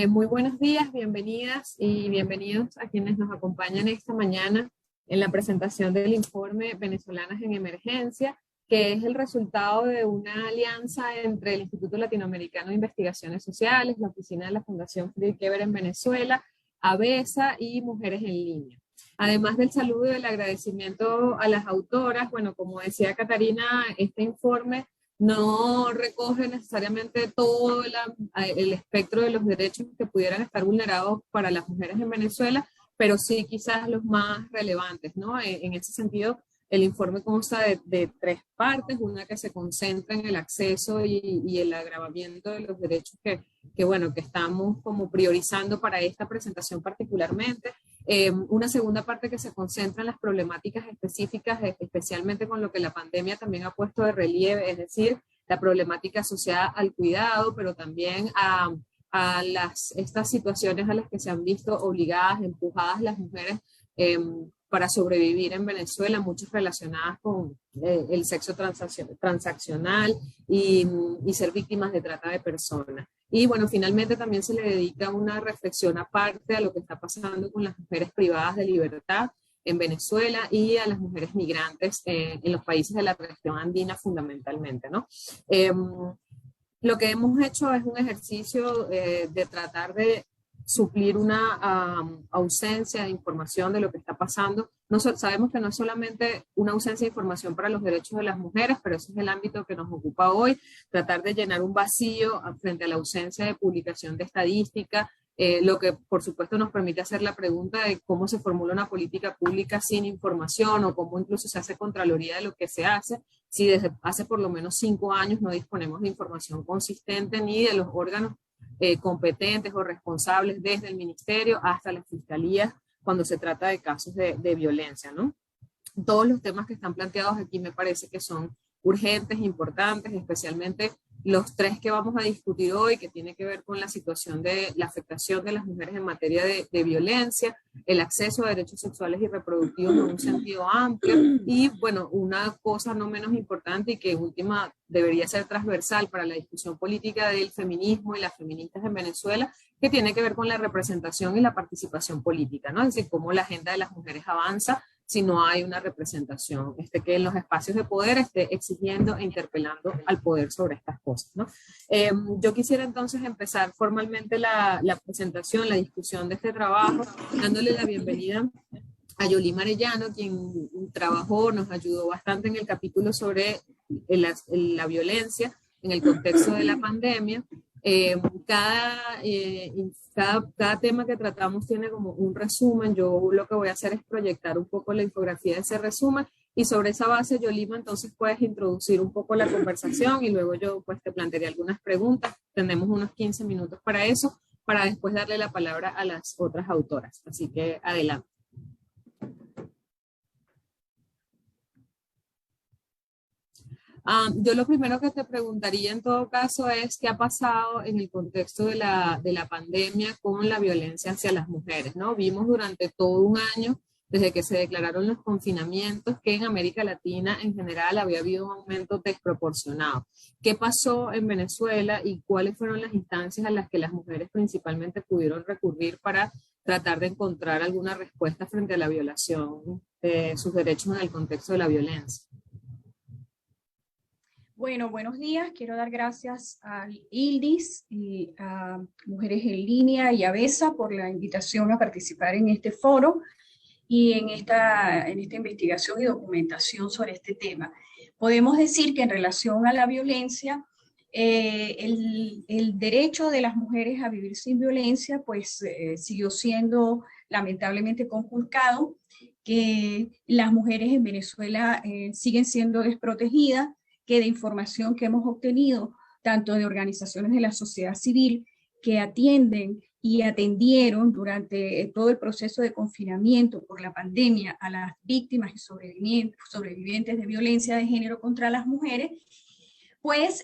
Muy buenos días, bienvenidas y bienvenidos a quienes nos acompañan esta mañana en la presentación del informe Venezolanas en Emergencia, que es el resultado de una alianza entre el Instituto Latinoamericano de Investigaciones Sociales, la Oficina de la Fundación Friedrich en Venezuela, ABESA y Mujeres en Línea. Además del saludo y del agradecimiento a las autoras, bueno, como decía Catarina, este informe no recoge necesariamente todo el espectro de los derechos que pudieran estar vulnerados para las mujeres en Venezuela, pero sí quizás los más relevantes, ¿no? En ese sentido, el informe consta de tres partes, una que se concentra en el acceso y el agravamiento de los derechos bueno, que estamos como priorizando para esta presentación particularmente. Una segunda parte que se concentra en las problemáticas específicas, especialmente con lo que la pandemia también ha puesto de relieve, es decir, la problemática asociada al cuidado, pero también a estas situaciones a las que se han visto obligadas, empujadas las mujeres para sobrevivir en Venezuela, muchas relacionadas con el sexo transaccional y ser víctimas de trata de personas. Y bueno, finalmente también se le dedica una reflexión aparte a lo que está pasando con las mujeres privadas de libertad en Venezuela y a las mujeres migrantes en los países de la región andina fundamentalmente, ¿no? Lo que hemos hecho es un ejercicio de tratar de suplir una ausencia de información de lo que está pasando. Sabemos que no es solamente una ausencia de información para los derechos de las mujeres, pero ese es el ámbito que nos ocupa hoy, tratar de llenar un vacío frente a la ausencia de publicación de estadística, lo que por supuesto nos permite hacer la pregunta de cómo se formula una política pública sin información o cómo incluso se hace contraloría de lo que se hace, si desde hace por lo menos 5 años no disponemos de información consistente ni de los órganos competentes o responsables desde el ministerio hasta las fiscalías cuando se trata de casos de violencia, ¿no? Todos los temas que están planteados aquí me parece que son urgentes, importantes, especialmente los tres que vamos a discutir hoy, que tiene que ver con la situación de la afectación de las mujeres en materia de violencia, el acceso a derechos sexuales y reproductivos en un sentido amplio, y bueno, una cosa no menos importante y que en última debería ser transversal para la discusión política del feminismo y las feministas en Venezuela, que tiene que ver con la representación y la participación política, ¿no? Es decir, cómo la agenda de las mujeres avanza si no hay una representación, que en los espacios de poder esté exigiendo e interpelando al poder sobre estas cosas, ¿no? Yo quisiera entonces empezar formalmente la presentación, la discusión de este trabajo, dándole la bienvenida a Yolima Arellano, quien trabajó, nos ayudó bastante en el capítulo sobre la violencia en el contexto de la pandemia. Cada tema que tratamos tiene como un resumen. Yo lo que voy a hacer es proyectar un poco la infografía de ese resumen y sobre esa base, Yolima, entonces puedes introducir un poco la conversación y luego yo pues te plantearé algunas preguntas. Tenemos unos 15 minutos para eso, para después darle la palabra a las otras autoras. Así que adelante. Yo lo primero que te preguntaría en todo caso es qué ha pasado en el contexto de la pandemia con la violencia hacia las mujeres, ¿no? Vimos durante todo un año, desde que se declararon los confinamientos, que en América Latina en general había habido un aumento desproporcionado. ¿Qué pasó en Venezuela y cuáles fueron las instancias a las que las mujeres principalmente pudieron recurrir para tratar de encontrar alguna respuesta frente a la violación de sus derechos en el contexto de la violencia? Bueno, buenos días. Quiero dar gracias al ILDIS y a Mujeres en Línea y a ABESA por la invitación a participar en este foro y en esta investigación y documentación sobre este tema. Podemos decir que en relación a la violencia, el derecho de las mujeres a vivir sin violencia pues siguió siendo lamentablemente conculcado, que las mujeres en Venezuela siguen siendo desprotegidas, que de información que hemos obtenido, tanto de organizaciones de la sociedad civil que atienden y atendieron durante todo el proceso de confinamiento por la pandemia a las víctimas y sobrevivientes de violencia de género contra las mujeres, pues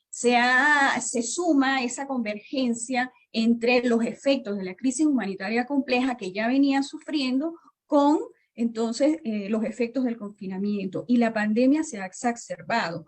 se suma esa convergencia entre los efectos de la crisis humanitaria compleja que ya venían sufriendo con entonces los efectos del confinamiento, y la pandemia se ha exacerbado.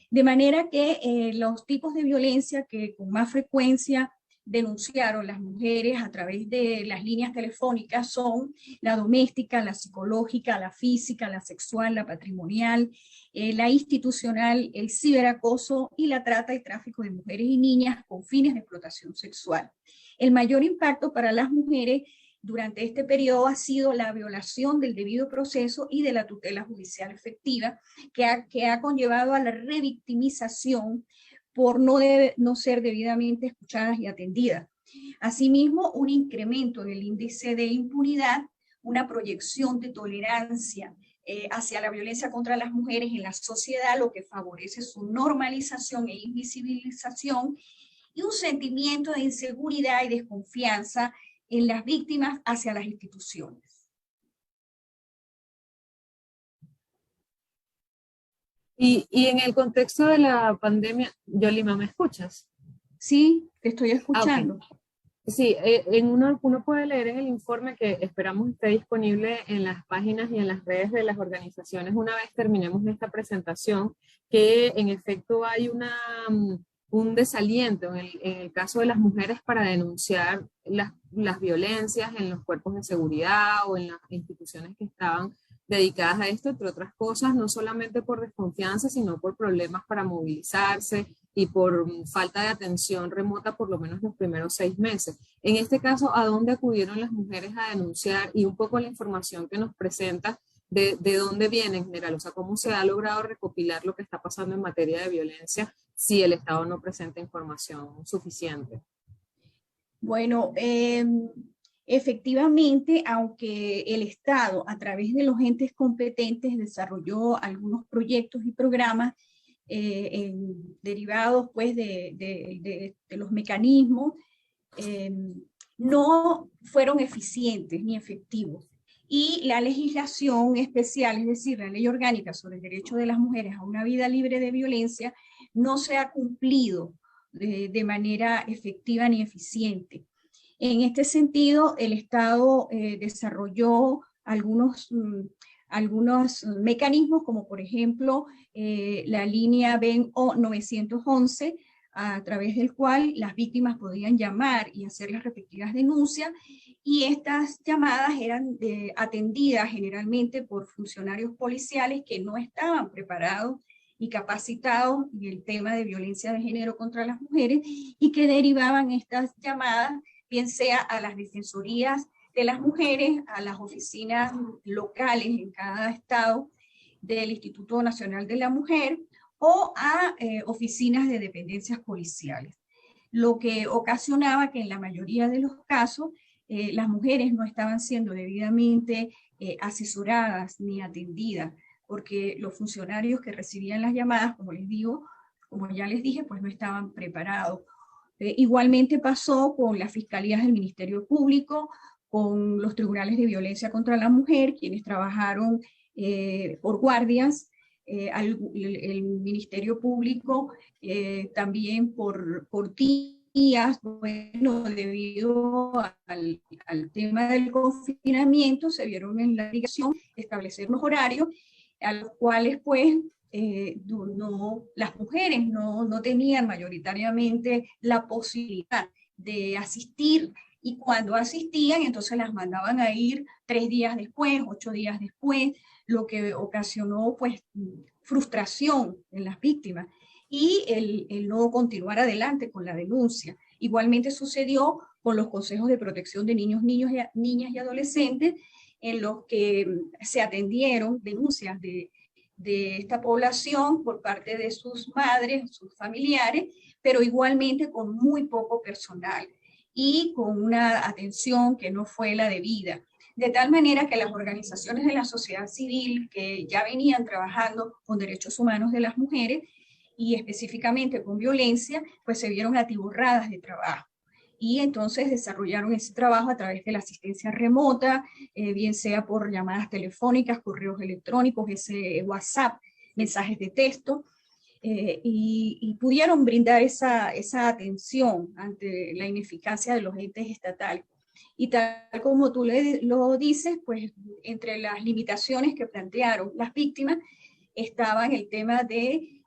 De manera que los tipos de violencia que con más frecuencia denunciaron las mujeres a través de las líneas telefónicas son la doméstica, la psicológica, la física, la sexual, la patrimonial, la institucional, el ciberacoso y la trata y tráfico de mujeres y niñas con fines de explotación sexual. El mayor impacto para las mujeres durante este periodo ha sido la violación del debido proceso y de la tutela judicial efectiva, que ha conllevado a la revictimización por no ser debidamente escuchadas y atendidas. Asimismo, un incremento del índice de impunidad, una proyección de tolerancia hacia la violencia contra las mujeres en la sociedad, lo que favorece su normalización e invisibilización, y un sentimiento de inseguridad y desconfianza en las víctimas hacia las instituciones. Y en el contexto de la pandemia, Yolima, ¿me escuchas? Sí, te estoy escuchando. Okay. Sí, uno puede leer en el informe que esperamos esté disponible en las páginas y en las redes de las organizaciones una vez terminemos esta presentación, que en efecto hay un desaliento en el caso de las mujeres para denunciar las violencias en los cuerpos de seguridad o en las instituciones que estaban dedicadas a esto, entre otras cosas, no solamente por desconfianza, sino por problemas para movilizarse y por falta de atención remota por lo menos los primeros 6 meses. En este caso, ¿a dónde acudieron las mujeres a denunciar? Y un poco la información que nos presenta de dónde viene en general, o sea, cómo se ha logrado recopilar lo que está pasando en materia de violencia si el Estado no presenta información suficiente. Bueno, efectivamente, aunque el Estado, a través de los entes competentes, desarrolló algunos proyectos y programas derivados pues, de los mecanismos, no fueron eficientes ni efectivos. Y la legislación especial, es decir, la ley orgánica sobre el derecho de las mujeres a una vida libre de violencia, no se ha cumplido de manera efectiva ni eficiente. En este sentido, el Estado desarrolló algunos mecanismos, como por ejemplo la línea VEN 911, a través del cual las víctimas podían llamar y hacer las respectivas denuncias, y estas llamadas eran atendidas generalmente por funcionarios policiales que no estaban preparados y capacitados en el tema de violencia de género contra las mujeres, y que derivaban estas llamadas bien sea a las defensorías de las mujeres, a las oficinas locales en cada estado del Instituto Nacional de la Mujer o a oficinas de dependencias policiales. Lo que ocasionaba que en la mayoría de los casos las mujeres no estaban siendo debidamente asesoradas ni atendidas, porque los funcionarios que recibían las llamadas, como ya les dije, pues no estaban preparados. Igualmente pasó con las fiscalías del Ministerio Público, con los tribunales de violencia contra la mujer, quienes trabajaron por guardias, el Ministerio Público también por días. Bueno, debido al tema del confinamiento, se vieron en la obligación de establecer unos horarios a los cuales pues las mujeres no tenían mayoritariamente la posibilidad de asistir, y cuando asistían entonces las mandaban a ir 3 días después, 8 días después, lo que ocasionó pues frustración en las víctimas y el no continuar adelante con la denuncia. Igualmente sucedió con los consejos de protección de niños, niñas y adolescentes, en los que se atendieron denuncias de esta población por parte de sus madres, sus familiares, pero igualmente con muy poco personal y con una atención que no fue la debida. De tal manera que las organizaciones de la sociedad civil que ya venían trabajando con derechos humanos de las mujeres y específicamente con violencia, pues se vieron atiborradas de trabajo. Y entonces desarrollaron ese trabajo a través de la asistencia remota, bien sea por llamadas telefónicas, correos electrónicos, ese WhatsApp, mensajes de texto, y pudieron brindar esa atención ante la ineficacia de los entes estatales. Y tal como tú lo dices, pues entre las limitaciones que plantearon las víctimas estaban el tema de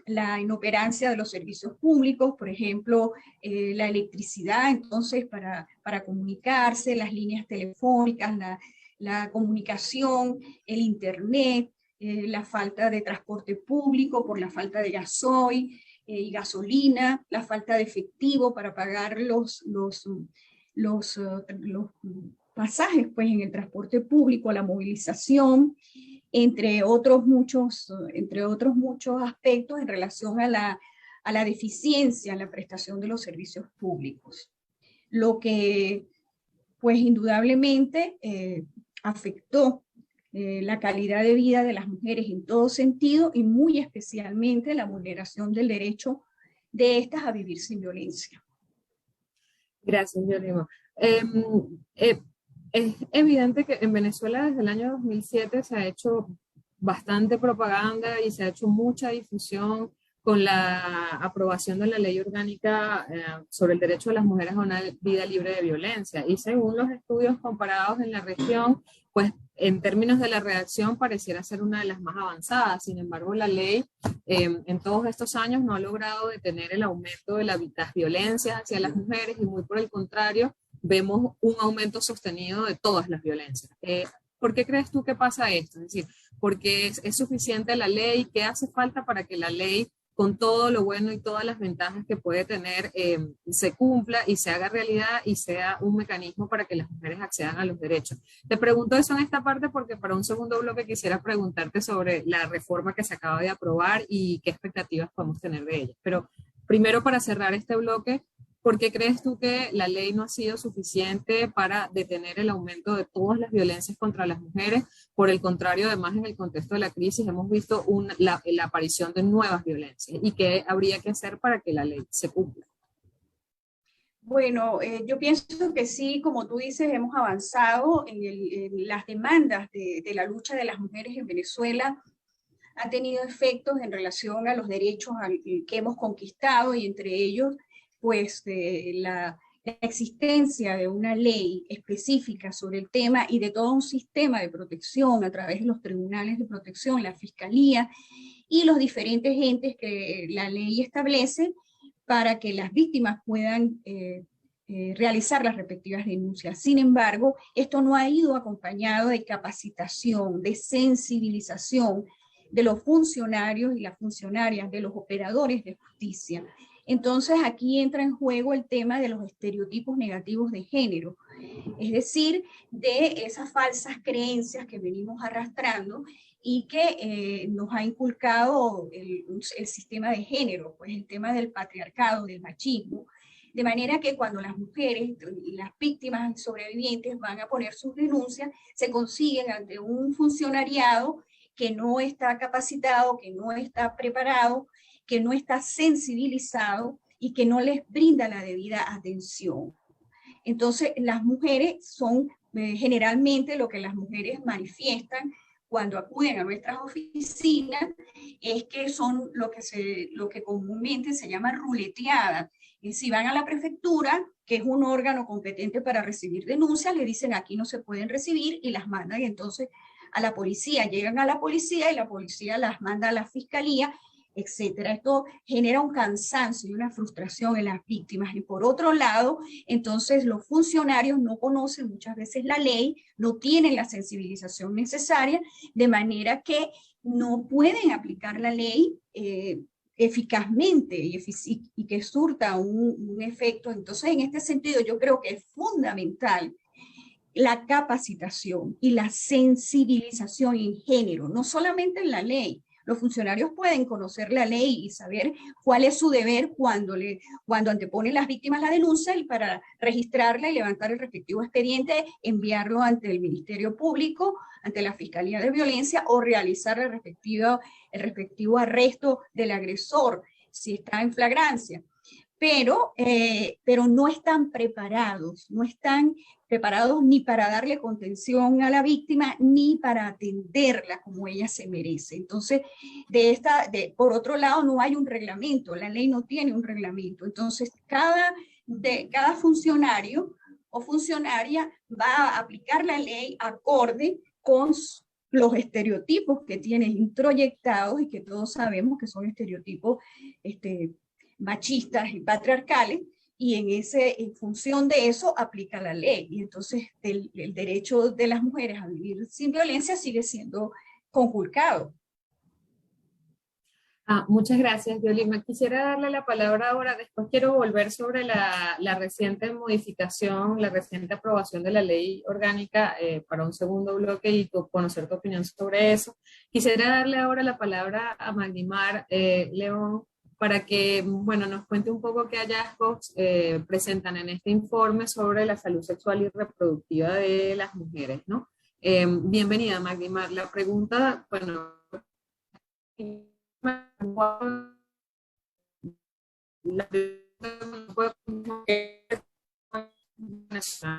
la inoperancia de los servicios públicos, por ejemplo, la electricidad, entonces, para comunicarse, las líneas telefónicas, la comunicación, el internet, la falta de transporte público por la falta de gasoil y gasolina, la falta de efectivo para pagar los pasajes pues, en el transporte público, la movilización, entre otros muchos aspectos en relación a la deficiencia en la prestación de los servicios públicos. Lo que, pues, indudablemente afectó la calidad de vida de las mujeres en todo sentido y muy especialmente la vulneración del derecho de estas a vivir sin violencia. Gracias, Yorima. Es evidente que en Venezuela desde el año 2007 se ha hecho bastante propaganda y se ha hecho mucha difusión con la aprobación de la ley orgánica sobre el derecho de las mujeres a una vida libre de violencia. Y según los estudios comparados en la región, pues en términos de la redacción pareciera ser una de las más avanzadas. Sin embargo, la ley en todos estos años no ha logrado detener el aumento de las violencias hacia las mujeres y muy por el contrario, vemos un aumento sostenido de todas las violencias. ¿Por qué crees tú que pasa esto? Es decir, ¿porque es suficiente la ley? ¿Qué hace falta para que la ley, con todo lo bueno y todas las ventajas que puede tener, se cumpla y se haga realidad y sea un mecanismo para que las mujeres accedan a los derechos? Te pregunto eso en esta parte porque para un segundo bloque quisiera preguntarte sobre la reforma que se acaba de aprobar y qué expectativas podemos tener de ella. Pero primero, para cerrar este bloque, ¿por qué crees tú que la ley no ha sido suficiente para detener el aumento de todas las violencias contra las mujeres? Por el contrario, además, en el contexto de la crisis hemos visto la aparición de nuevas violencias. ¿Y qué habría que hacer para que la ley se cumpla? Bueno, yo pienso que sí, como tú dices, hemos avanzado en las demandas de la lucha de las mujeres en Venezuela. Ha tenido efectos en relación a los derechos que hemos conquistado y entre ellos pues la existencia de una ley específica sobre el tema y de todo un sistema de protección a través de los tribunales de protección, la fiscalía y los diferentes entes que la ley establece para que las víctimas puedan realizar las respectivas denuncias. Sin embargo, esto no ha ido acompañado de capacitación, de sensibilización de los funcionarios y las funcionarias, de los operadores de justicia. Entonces aquí entra en juego el tema de los estereotipos negativos de género, es decir, de esas falsas creencias que venimos arrastrando y que nos ha inculcado el sistema de género, pues el tema del patriarcado, del machismo, de manera que cuando las mujeres, las víctimas y sobrevivientes van a poner sus denuncias, se consiguen ante un funcionariado que no está capacitado, que no está preparado, que no está sensibilizado y que no les brinda la debida atención. Entonces, las mujeres son generalmente lo que las mujeres manifiestan cuando acuden a nuestras oficinas, es que son lo que comúnmente se llama ruleteadas. Y si van a la prefectura, que es un órgano competente para recibir denuncias, le dicen aquí no se pueden recibir y las mandan entonces a la policía. Llegan a la policía y la policía las manda a la fiscalía, etcétera. Esto genera un cansancio y una frustración en las víctimas. Y por otro lado, entonces los funcionarios no conocen muchas veces la ley, no tienen la sensibilización necesaria, de manera que no pueden aplicar la ley eficazmente y que surta un efecto. Entonces, en este sentido, yo creo que es fundamental la capacitación y la sensibilización en género, no solamente en la ley. Los funcionarios pueden conocer la ley y saber cuál es su deber cuando anteponen las víctimas la denuncia y para registrarla y levantar el respectivo expediente, enviarlo ante el Ministerio Público, ante la Fiscalía de Violencia o realizar el respectivo arresto del agresor si está en flagrancia. Pero no están preparados ni para darle contención a la víctima, ni para atenderla como ella se merece. Entonces, por otro lado, no hay un reglamento, la ley no tiene un reglamento. Entonces, cada funcionario o funcionaria va a aplicar la ley acorde con los estereotipos que tienen introyectados y que todos sabemos que son estereotipos machistas y patriarcales, y en función de eso aplica la ley. Y entonces el derecho de las mujeres a vivir sin violencia sigue siendo conculcado. Muchas gracias, Yolima. Quisiera darle la palabra ahora, después quiero volver sobre la reciente modificación, la reciente aprobación de la ley orgánica para un segundo bloque y conocer tu opinión sobre eso. Quisiera darle ahora la palabra a Magnimar León para que, bueno, nos cuente un poco qué hallazgos presentan en este informe sobre la salud sexual y reproductiva de las mujeres, ¿no? Bienvenida, Magnimar. La pregunta, bueno,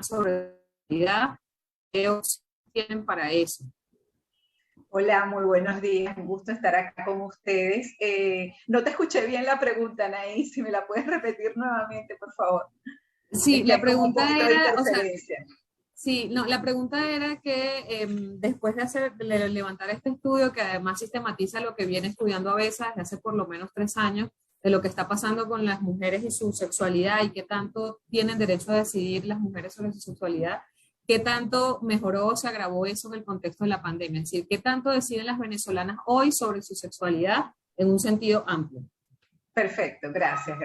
sobre qué opciones tienen para eso. Hola, muy buenos días, un gusto estar acá con ustedes. No te escuché bien la pregunta, Anaí, si me la puedes repetir nuevamente, por favor. Sí, la pregunta era, o sea, sí, no, la pregunta era que después de levantar este estudio, que además sistematiza lo que viene estudiando ABESA desde hace por lo menos 3 años, de lo que está pasando con las mujeres y su sexualidad y qué tanto tienen derecho a decidir las mujeres sobre su sexualidad, qué tanto mejoró o se agravó eso en el contexto de la pandemia, es decir, qué tanto deciden las venezolanas hoy sobre su sexualidad en un sentido amplio. Perfecto, gracias.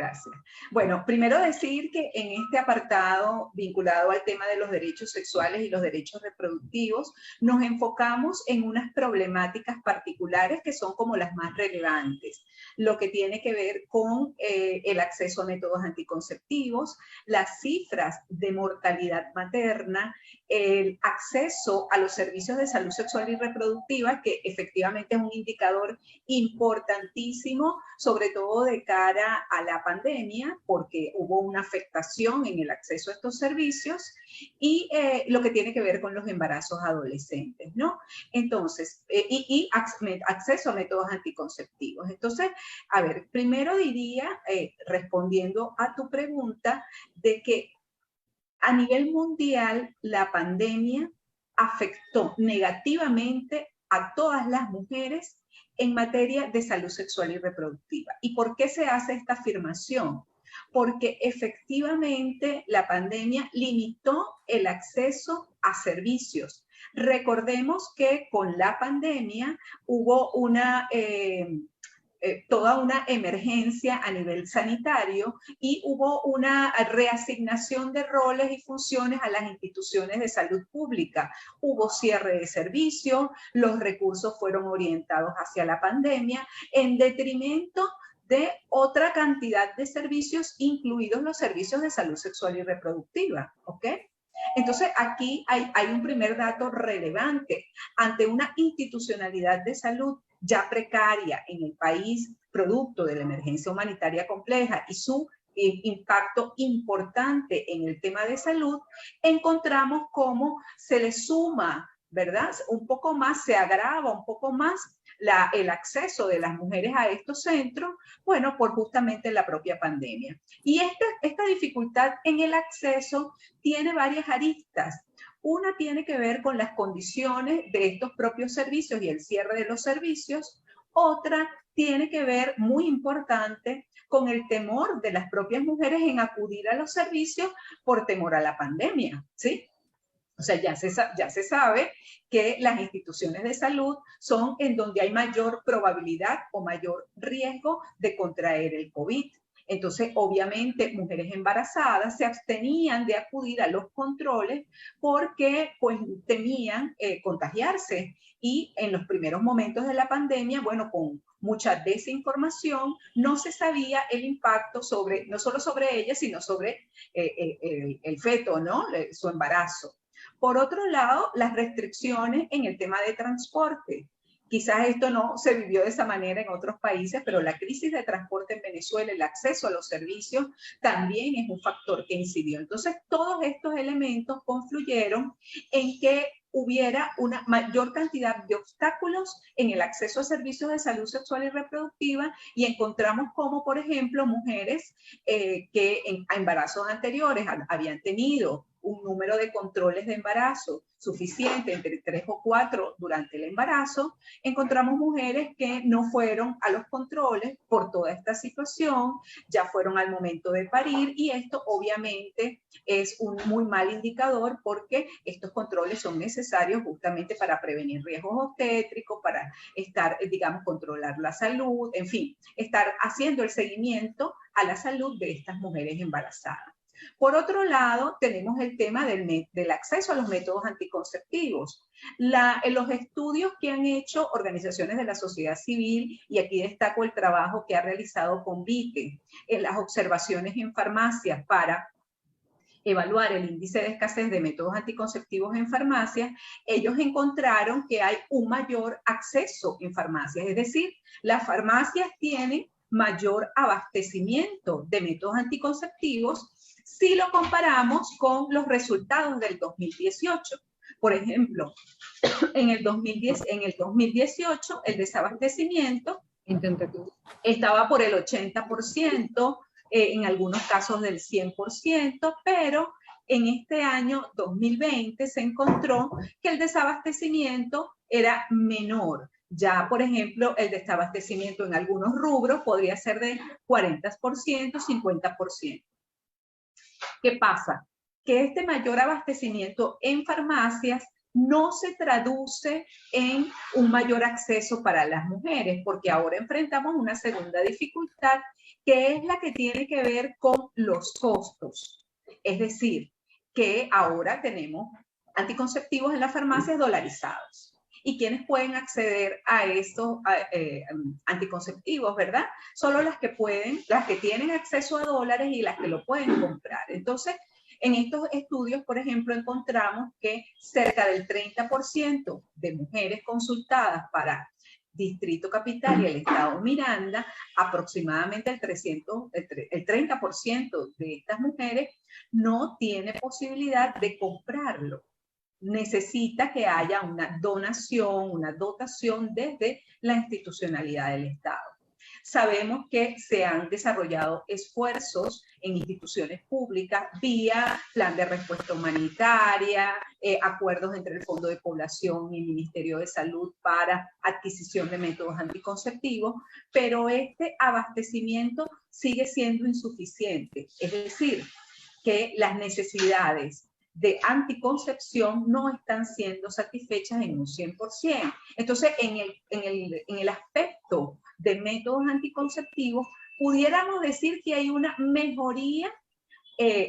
Bueno, primero decir que en este apartado vinculado al tema de los derechos sexuales y los derechos reproductivos, nos enfocamos en unas problemáticas particulares que son como las más relevantes. Lo que tiene que ver con el acceso a métodos anticonceptivos, las cifras de mortalidad materna, el acceso a los servicios de salud sexual y reproductiva, que efectivamente es un indicador importantísimo, sobre todo de cara a la pandemia, porque hubo una afectación en el acceso a estos servicios, y lo que tiene que ver con los embarazos adolescentes, ¿no? Entonces, y acceso a métodos anticonceptivos. Entonces, a ver, primero diría, respondiendo a tu pregunta, de que a nivel mundial la pandemia afectó negativamente a todas las mujeres en materia de salud sexual y reproductiva. ¿Y por qué se hace esta afirmación? Porque efectivamente la pandemia limitó el acceso a servicios. Recordemos que con la pandemia hubo toda una emergencia a nivel sanitario y hubo una reasignación de roles y funciones a las instituciones de salud pública. Hubo cierre de servicios, los recursos fueron orientados hacia la pandemia en detrimento de otra cantidad de servicios, incluidos los servicios de salud sexual y reproductiva, ¿ok? Entonces, aquí hay un primer dato relevante. Ante una institucionalidad de salud ya precaria en el país, producto de la emergencia humanitaria compleja y su impacto importante en el tema de salud, encontramos cómo se le suma, ¿verdad? Un poco más, se agrava un poco más el acceso de las mujeres a estos centros, bueno, por justamente la propia pandemia. Y esta dificultad en el acceso tiene varias aristas. Una tiene que ver con las condiciones de estos propios servicios y el cierre de los servicios. Otra tiene que ver, muy importante, con el temor de las propias mujeres en acudir a los servicios por temor a la pandemia, ¿sí? O sea, ya se sabe que las instituciones de salud son en donde hay mayor probabilidad o mayor riesgo de contraer el COVID. Entonces, obviamente, mujeres embarazadas se abstenían de acudir a los controles porque pues, temían contagiarse. Y en los primeros momentos de la pandemia, bueno, con mucha desinformación, no se sabía el impacto no solo sobre ellas, sino sobre el feto, ¿no? Su embarazo. Por otro lado, las restricciones en el tema de transporte. Quizás esto no se vivió de esa manera en otros países, pero la crisis de transporte en Venezuela, el acceso a los servicios, también es un factor que incidió. Entonces, todos estos elementos confluyeron en que hubiera una mayor cantidad de obstáculos en el acceso a servicios de salud sexual y reproductiva, y encontramos como, por ejemplo, mujeres que a embarazos anteriores habían tenido un número de controles de embarazo suficiente, entre 3 o 4 durante el embarazo, encontramos mujeres que no fueron a los controles por toda esta situación, ya fueron al momento de parir, y esto obviamente es un muy mal indicador porque estos controles son necesarios justamente para prevenir riesgos obstétricos, para estar, digamos, controlar la salud, en fin, estar haciendo el seguimiento a la salud de estas mujeres embarazadas. Por otro lado, tenemos el tema del acceso a los métodos anticonceptivos. Los estudios que han hecho organizaciones de la sociedad civil, y aquí destaco el trabajo que ha realizado Convite en las observaciones en farmacias para evaluar el índice de escasez de métodos anticonceptivos en farmacias, ellos encontraron que hay un mayor acceso en farmacias, es decir, las farmacias tienen mayor abastecimiento de métodos anticonceptivos si lo comparamos con los resultados del 2018. Por ejemplo, en el 2018 el desabastecimiento estaba por el 80%, en algunos casos del 100%, pero en este año 2020 se encontró que el desabastecimiento era menor. Ya, por ejemplo, el desabastecimiento en algunos rubros podría ser de 40%, 50%. ¿Qué pasa? Que este mayor abastecimiento en farmacias no se traduce en un mayor acceso para las mujeres, porque ahora enfrentamos una segunda dificultad, que es la que tiene que ver con los costos. Es decir, que ahora tenemos anticonceptivos en las farmacias dolarizados. ¿Y quiénes pueden acceder a estos anticonceptivos, verdad? Solo las que pueden, las que tienen acceso a dólares y las que lo pueden comprar. Entonces, en estos estudios, por ejemplo, encontramos que cerca del 30% de mujeres consultadas para Distrito Capital y el Estado Miranda, aproximadamente el 30% de estas mujeres no tiene posibilidad de comprarlo. Necesita que haya una donación, una dotación desde la institucionalidad del Estado. Sabemos que se han desarrollado esfuerzos en instituciones públicas vía plan de respuesta humanitaria, acuerdos entre el Fondo de Población y el Ministerio de Salud para adquisición de métodos anticonceptivos, pero este abastecimiento sigue siendo insuficiente. Es decir, que las necesidades de anticoncepción no están siendo satisfechas en un 100%. Entonces, en el aspecto de métodos anticonceptivos, pudiéramos decir que hay una mejoría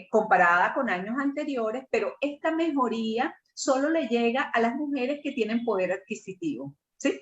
comparada con años anteriores, pero esta mejoría solo le llega a las mujeres que tienen poder adquisitivo, ¿sí?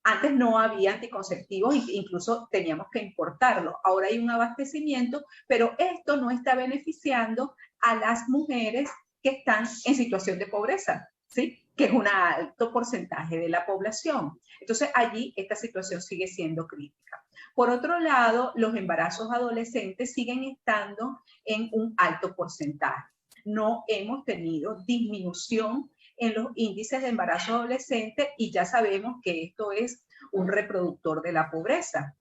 Antes no había anticonceptivos, incluso teníamos que importarlos. Ahora hay un abastecimiento, pero esto no está beneficiando a las mujeres que están en situación de pobreza, ¿sí? Que es un alto porcentaje de la población. Entonces, allí esta situación sigue siendo crítica. Por otro lado, los embarazos adolescentes siguen estando en un alto porcentaje. No hemos tenido disminución en los índices de embarazo adolescente y ya sabemos que esto es un reproductor de la pobreza.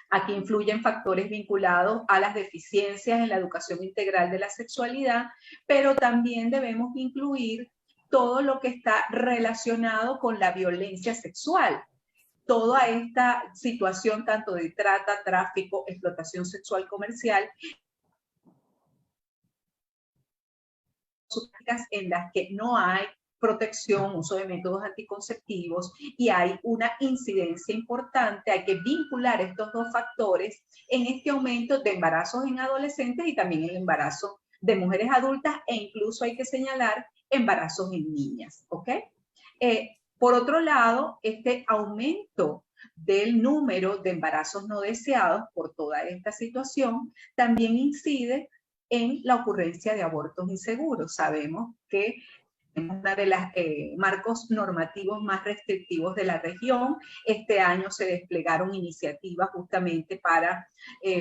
Aquí influyen factores vinculados a las deficiencias en la educación integral de la sexualidad, pero también debemos incluir todo lo que está relacionado con la violencia sexual. Toda esta situación tanto de trata, tráfico, explotación sexual comercial, en las que no hay protección, uso de métodos anticonceptivos y hay una incidencia importante, hay que vincular estos dos factores en este aumento de embarazos en adolescentes y también el embarazo de mujeres adultas e incluso hay que señalar embarazos en niñas, ¿ok? Por otro lado, este aumento del número de embarazos no deseados por toda esta situación también incide en la ocurrencia de abortos inseguros. Sabemos que es uno de los marcos normativos más restrictivos de la región. Este año se desplegaron iniciativas justamente para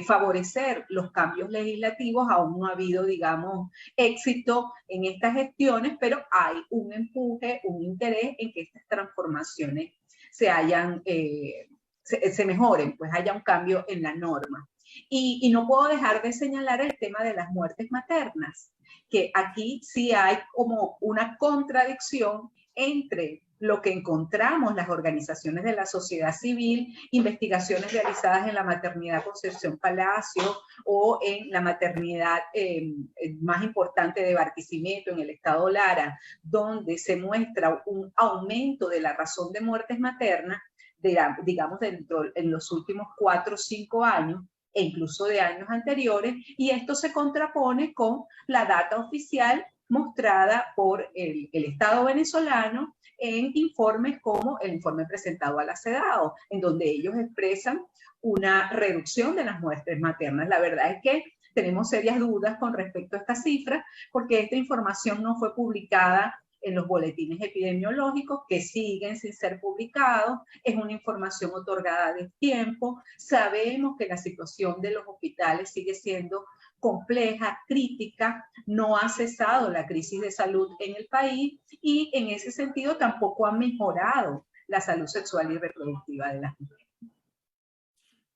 favorecer los cambios legislativos. Aún no ha habido, digamos, éxito en estas gestiones, pero hay un empuje, un interés en que estas transformaciones se mejoren, pues haya un cambio en la norma. Y no puedo dejar de señalar el tema de las muertes maternas, que aquí sí hay como una contradicción entre lo que encontramos las organizaciones de la sociedad civil, investigaciones realizadas en la maternidad Concepción Palacio o en la maternidad más importante de Barquisimeto, en el estado Lara, donde se muestra un aumento de la razón de muertes maternas, digamos, en los últimos 4 o 5 años, e incluso de años anteriores, y esto se contrapone con la data oficial mostrada por el Estado venezolano en informes como el informe presentado a la CEDAW, en donde ellos expresan una reducción de las muertes maternas. La verdad es que tenemos serias dudas con respecto a estas cifras, porque esta información no fue publicada en los boletines epidemiológicos, que siguen sin ser publicados, es una información otorgada de tiempo, sabemos que la situación de los hospitales sigue siendo compleja, crítica, no ha cesado la crisis de salud en el país y en ese sentido tampoco ha mejorado la salud sexual y reproductiva de las mujeres.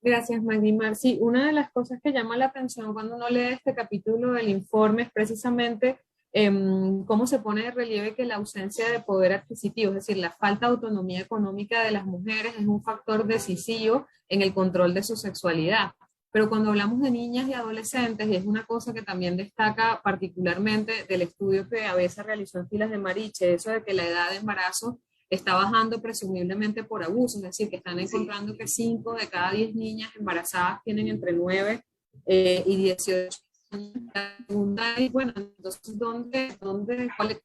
Gracias, Magdimar. Sí, una de las cosas que llama la atención cuando uno lee este capítulo del informe es precisamente cómo se pone de relieve que la ausencia de poder adquisitivo, es decir, la falta de autonomía económica de las mujeres es un factor decisivo en el control de su sexualidad. Pero cuando hablamos de niñas y adolescentes, y es una cosa que también destaca particularmente del estudio que a veces realizó en Filas de Mariche, eso de que la edad de embarazo está bajando presumiblemente por abuso, es decir, que están encontrando que 5 de cada 10 niñas embarazadas tienen entre 9 y 18 años. La pregunta es, bueno, entonces,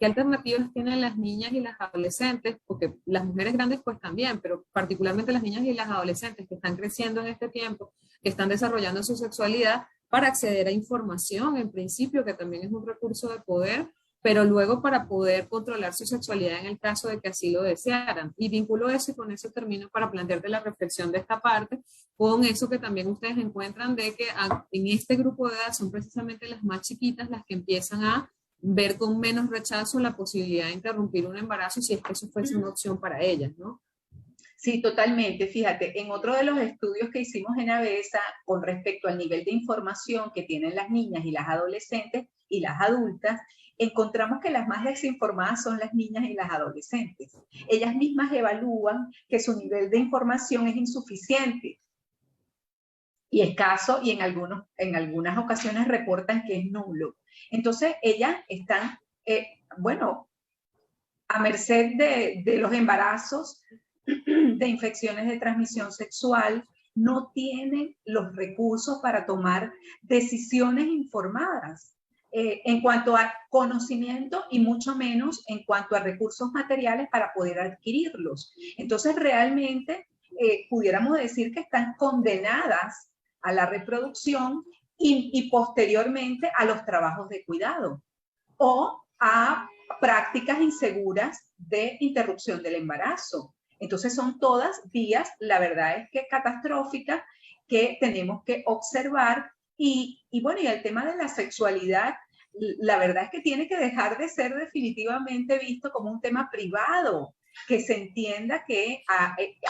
¿qué alternativas tienen las niñas y las adolescentes? Porque las mujeres grandes pues también, pero particularmente las niñas y las adolescentes que están creciendo en este tiempo, que están desarrollando su sexualidad para acceder a información, en principio, que también es un recurso de poder, pero luego para poder controlar su sexualidad en el caso de que así lo desearan. Y vinculo eso y con eso termino para plantearte la reflexión de esta parte, con eso que también ustedes encuentran de que en este grupo de edad son precisamente las más chiquitas las que empiezan a ver con menos rechazo la posibilidad de interrumpir un embarazo si es que eso fuese una opción para ellas, ¿no? Sí, totalmente. Fíjate, en otro de los estudios que hicimos en ABESA con respecto al nivel de información que tienen las niñas y las adolescentes y las adultas, encontramos que las más desinformadas son las niñas y las adolescentes. Ellas mismas evalúan que su nivel de información es insuficiente y escaso, y en algunas ocasiones reportan que es nulo. Entonces, ellas están, a merced de los embarazos, de infecciones de transmisión sexual, no tienen los recursos para tomar decisiones informadas en cuanto a conocimiento y mucho menos en cuanto a recursos materiales para poder adquirirlos. Entonces, realmente pudiéramos decir que están condenadas a la reproducción y posteriormente a los trabajos de cuidado o a prácticas inseguras de interrupción del embarazo. Entonces son todas vías, la verdad es que catastróficas, que tenemos que observar. Y bueno, y el tema de la sexualidad, la verdad es que tiene que dejar de ser definitivamente visto como un tema privado, que se entienda que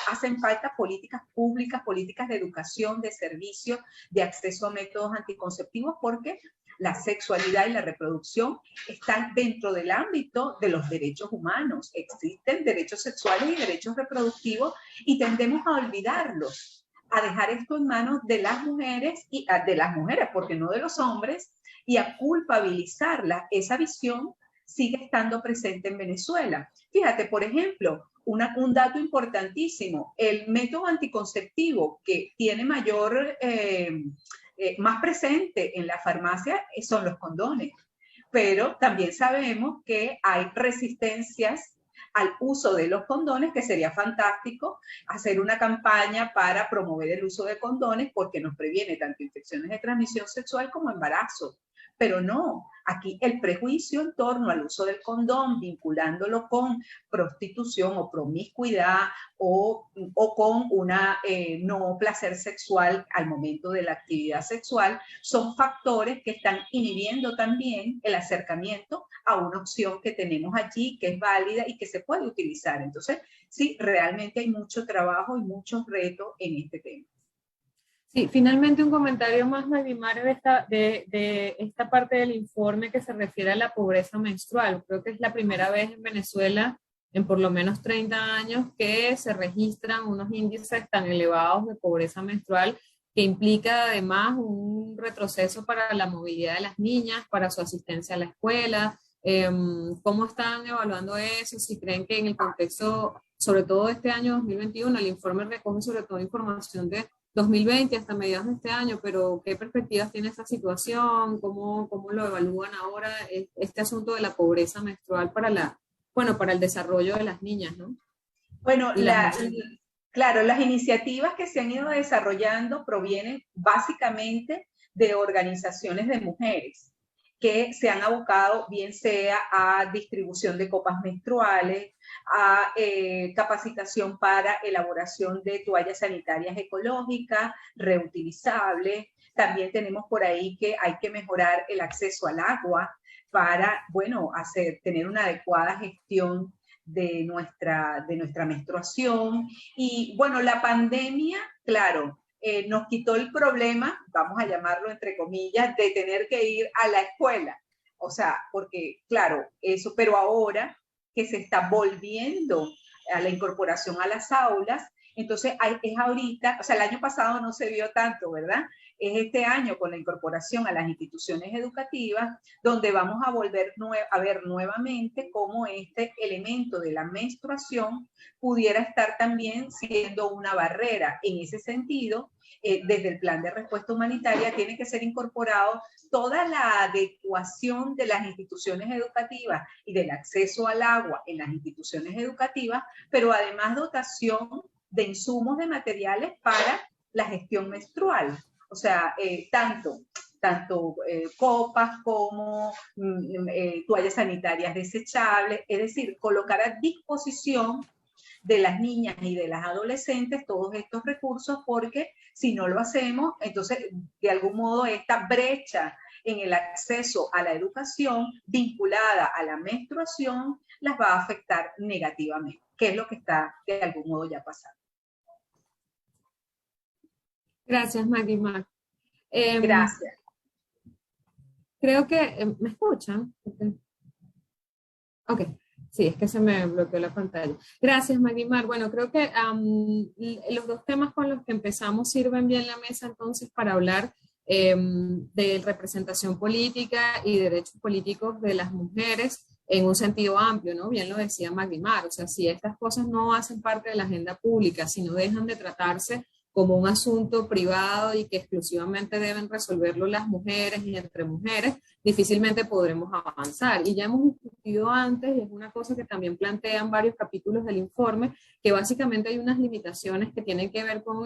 hacen falta políticas públicas, políticas de educación, de servicio, de acceso a métodos anticonceptivos, porque la sexualidad y la reproducción están dentro del ámbito de los derechos humanos. Existen derechos sexuales y derechos reproductivos y tendemos a olvidarlos, a dejar esto en manos de las mujeres, porque no de los hombres, y a culpabilizarlas. Esa visión sigue estando presente en Venezuela. Fíjate, por ejemplo, un dato importantísimo, el método anticonceptivo que tiene más presente en la farmacia son los condones, pero también sabemos que hay resistencias al uso de los condones, que sería fantástico hacer una campaña para promover el uso de condones porque nos previene tanto infecciones de transmisión sexual como embarazo. Pero no, aquí el prejuicio en torno al uso del condón, vinculándolo con prostitución o promiscuidad o con una no placer sexual al momento de la actividad sexual, son factores que están inhibiendo también el acercamiento a una opción que tenemos allí, que es válida y que se puede utilizar. Entonces, sí, realmente hay mucho trabajo y muchos retos en este tema. Sí, finalmente un comentario más, Magdimar, de esta parte del informe que se refiere a la pobreza menstrual. Creo que es la primera vez en Venezuela, en por lo menos 30 años, que se registran unos índices tan elevados de pobreza menstrual, que implica además un retroceso para la movilidad de las niñas, para su asistencia a la escuela. ¿Cómo están evaluando eso? Si creen que en el contexto, sobre todo de este año 2021, el informe recoge sobre todo información de 2020 hasta mediados de este año, pero ¿qué perspectivas tiene esta situación? ¿Cómo lo evalúan ahora este asunto de la pobreza menstrual para el desarrollo de las niñas, ¿no? Bueno, Y claro, las iniciativas que se han ido desarrollando provienen básicamente de organizaciones de mujeres que se han abocado bien sea a distribución de copas menstruales, a capacitación para elaboración de toallas sanitarias ecológicas, reutilizables. También tenemos por ahí que hay que mejorar el acceso al agua para, bueno, tener una adecuada gestión de nuestra menstruación. Y bueno, la pandemia, claro, nos quitó el problema, vamos a llamarlo entre comillas, de tener que ir a la escuela. O sea, porque, claro, eso, pero ahora que se está volviendo a la incorporación a las aulas, entonces es ahorita, o sea, el año pasado no se vio tanto, ¿verdad? Es este año con la incorporación a las instituciones educativas donde vamos a volver a ver nuevamente cómo este elemento de la menstruación pudiera estar también siendo una barrera. En ese sentido, desde el plan de respuesta humanitaria tiene que ser incorporado toda la adecuación de las instituciones educativas y del acceso al agua en las instituciones educativas, pero además dotación de insumos de materiales para la gestión menstrual. O sea, tanto copas como toallas sanitarias desechables, es decir, colocar a disposición de las niñas y de las adolescentes todos estos recursos, porque si no lo hacemos, entonces de algún modo esta brecha en el acceso a la educación vinculada a la menstruación las va a afectar negativamente, que es lo que está de algún modo ya pasando. Gracias, Magdimar. Gracias. Creo que, ¿me escuchan? Ok, sí, es que se me bloqueó la pantalla. Gracias, Magdimar. Bueno, creo que los dos temas con los que empezamos sirven bien la mesa entonces para hablar de representación política y derechos políticos de las mujeres en un sentido amplio, ¿no? Bien lo decía Magdimar, o sea, si estas cosas no hacen parte de la agenda pública, si no dejan de tratarse como un asunto privado y que exclusivamente deben resolverlo las mujeres y entre mujeres, difícilmente podremos avanzar. Y ya hemos discutido antes, y es una cosa que también plantean varios capítulos del informe, que básicamente hay unas limitaciones que tienen que ver con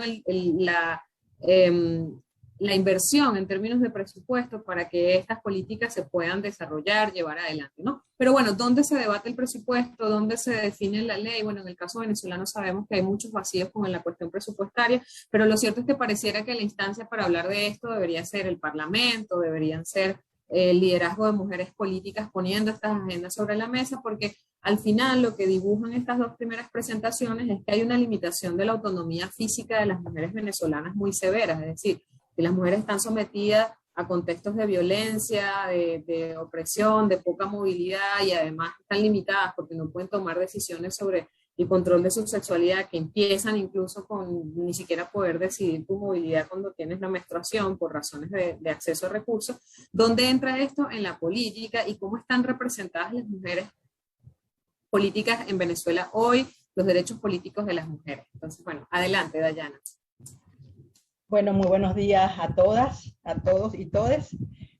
la inversión en términos de presupuesto para que estas políticas se puedan desarrollar, llevar adelante, ¿no? Pero bueno, ¿dónde se debate el presupuesto? ¿Dónde se define la ley? Bueno, en el caso venezolano sabemos que hay muchos vacíos con la cuestión presupuestaria, pero lo cierto es que pareciera que la instancia para hablar de esto debería ser el Parlamento, deberían ser el liderazgo de mujeres políticas poniendo estas agendas sobre la mesa, porque al final lo que dibujan estas dos primeras presentaciones es que hay una limitación de la autonomía física de las mujeres venezolanas muy severa, es decir, que las mujeres están sometidas a contextos de violencia, de opresión, de poca movilidad y además están limitadas porque no pueden tomar decisiones sobre el control de su sexualidad, que empiezan incluso con ni siquiera poder decidir tu movilidad cuando tienes la menstruación por razones de acceso a recursos. ¿Dónde entra esto en la política y cómo están representadas las mujeres políticas en Venezuela hoy, los derechos políticos de las mujeres? Entonces, bueno, adelante, Dayana. Bueno, muy buenos días a todas, a todos y todes.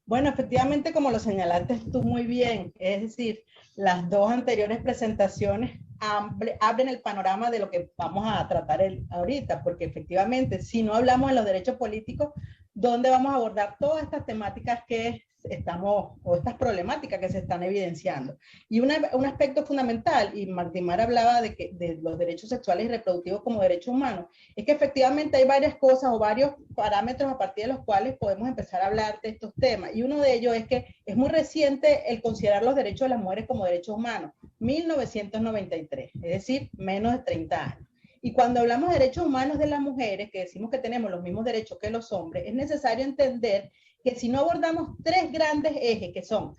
Bueno, efectivamente, como lo señalaste tú muy bien, es decir, las dos anteriores presentaciones abren el panorama de lo que vamos a tratar ahorita, porque efectivamente, si no hablamos de los derechos políticos, ¿dónde vamos a abordar todas estas temáticas que estas problemáticas que se están evidenciando? Y un aspecto fundamental, y Magdimar hablaba de los derechos sexuales y reproductivos como derechos humanos, es que efectivamente hay varias cosas o varios parámetros a partir de los cuales podemos empezar a hablar de estos temas. Y uno de ellos es que es muy reciente el considerar los derechos de las mujeres como derechos humanos, 1993, es decir, menos de 30 años. Y cuando hablamos de derechos humanos de las mujeres, que decimos que tenemos los mismos derechos que los hombres, es necesario entender que si no abordamos tres grandes ejes, que son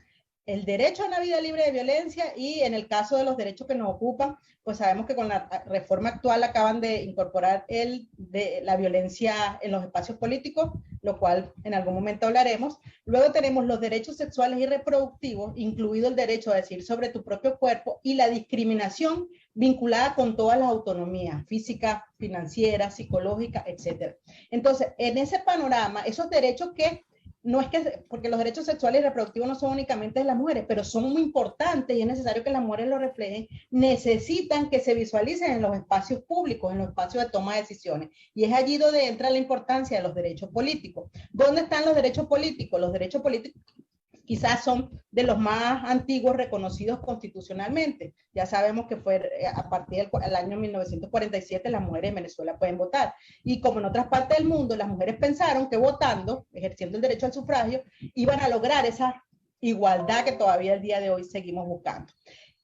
el derecho a una vida libre de violencia y en el caso de los derechos que nos ocupan, pues sabemos que con la reforma actual acaban de incorporar la violencia en los espacios políticos, lo cual en algún momento hablaremos. Luego tenemos los derechos sexuales y reproductivos, incluido el derecho a decidir sobre tu propio cuerpo y la discriminación vinculada con todas las autonomías, física, financiera, psicológica, etc. Entonces, en ese panorama, esos derechos que no es que, porque los derechos sexuales y reproductivos no son únicamente de las mujeres, pero son muy importantes y es necesario que las mujeres lo reflejen, necesitan que se visualicen en los espacios públicos, en los espacios de toma de decisiones. Y es allí donde entra la importancia de los derechos políticos. ¿Dónde están los derechos políticos? Los derechos políticos quizás son de los más antiguos reconocidos constitucionalmente. Ya sabemos que fue a partir del año 1947 las mujeres en Venezuela pueden votar. Y como en otras partes del mundo, las mujeres pensaron que votando, ejerciendo el derecho al sufragio, iban a lograr esa igualdad que todavía el día de hoy seguimos buscando.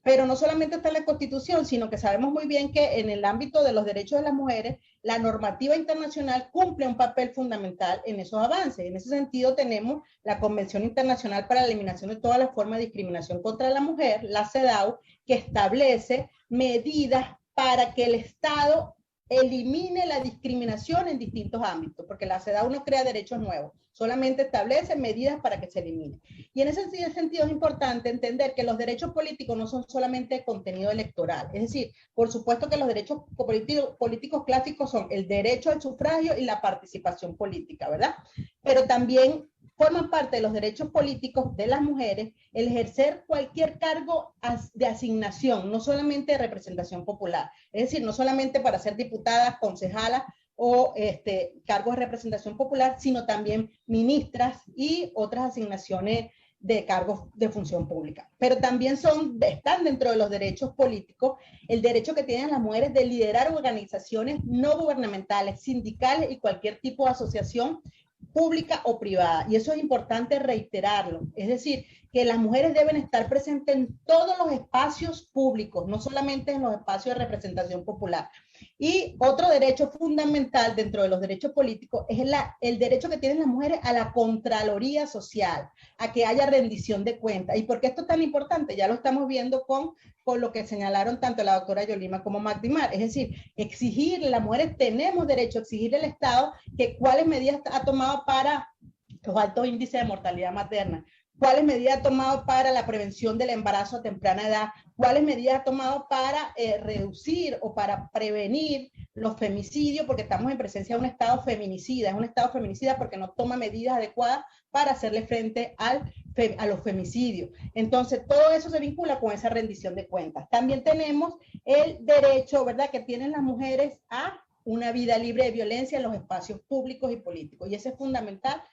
Pero no solamente está en la Constitución, sino que sabemos muy bien que en el ámbito de los derechos de las mujeres, la normativa internacional cumple un papel fundamental en esos avances. En ese sentido tenemos la Convención Internacional para la Eliminación de todas las formas de discriminación contra la mujer, la CEDAW, que establece medidas para que el Estado elimine la discriminación en distintos ámbitos, porque la CEDAW no crea derechos nuevos, solamente establece medidas para que se elimine. Y en ese sentido es importante entender que los derechos políticos no son solamente contenido electoral, es decir, por supuesto que los derechos políticos clásicos son el derecho al sufragio y la participación política, ¿verdad? Pero también forman parte de los derechos políticos de las mujeres el ejercer cualquier cargo de asignación, no solamente de representación popular, es decir, no solamente para ser diputadas, concejalas o cargos de representación popular, sino también ministras y otras asignaciones de cargos de función pública. Pero también están dentro de los derechos políticos el derecho que tienen las mujeres de liderar organizaciones no gubernamentales, sindicales y cualquier tipo de asociación pública o privada, y eso es importante reiterarlo, es decir, que las mujeres deben estar presentes en todos los espacios públicos, no solamente en los espacios de representación popular. Y otro derecho fundamental dentro de los derechos políticos es el derecho que tienen las mujeres a la contraloría social, a que haya rendición de cuentas. ¿Y por qué esto es tan importante? Ya lo estamos viendo con lo que señalaron tanto la doctora Yolima como Magdimar, es decir, exigirle, las mujeres tenemos derecho a exigirle al Estado que cuáles medidas ha tomado para los altos índices de mortalidad materna, cuáles medidas ha tomado para la prevención del embarazo a temprana edad, cuáles medidas ha tomado para reducir o para prevenir los femicidios, porque estamos en presencia de un Estado feminicida, es un Estado feminicida porque no toma medidas adecuadas para hacerle frente a los femicidios. Entonces, todo eso se vincula con esa rendición de cuentas. También tenemos el derecho, ¿verdad?, que tienen las mujeres a una vida libre de violencia en los espacios públicos y políticos, y eso es fundamental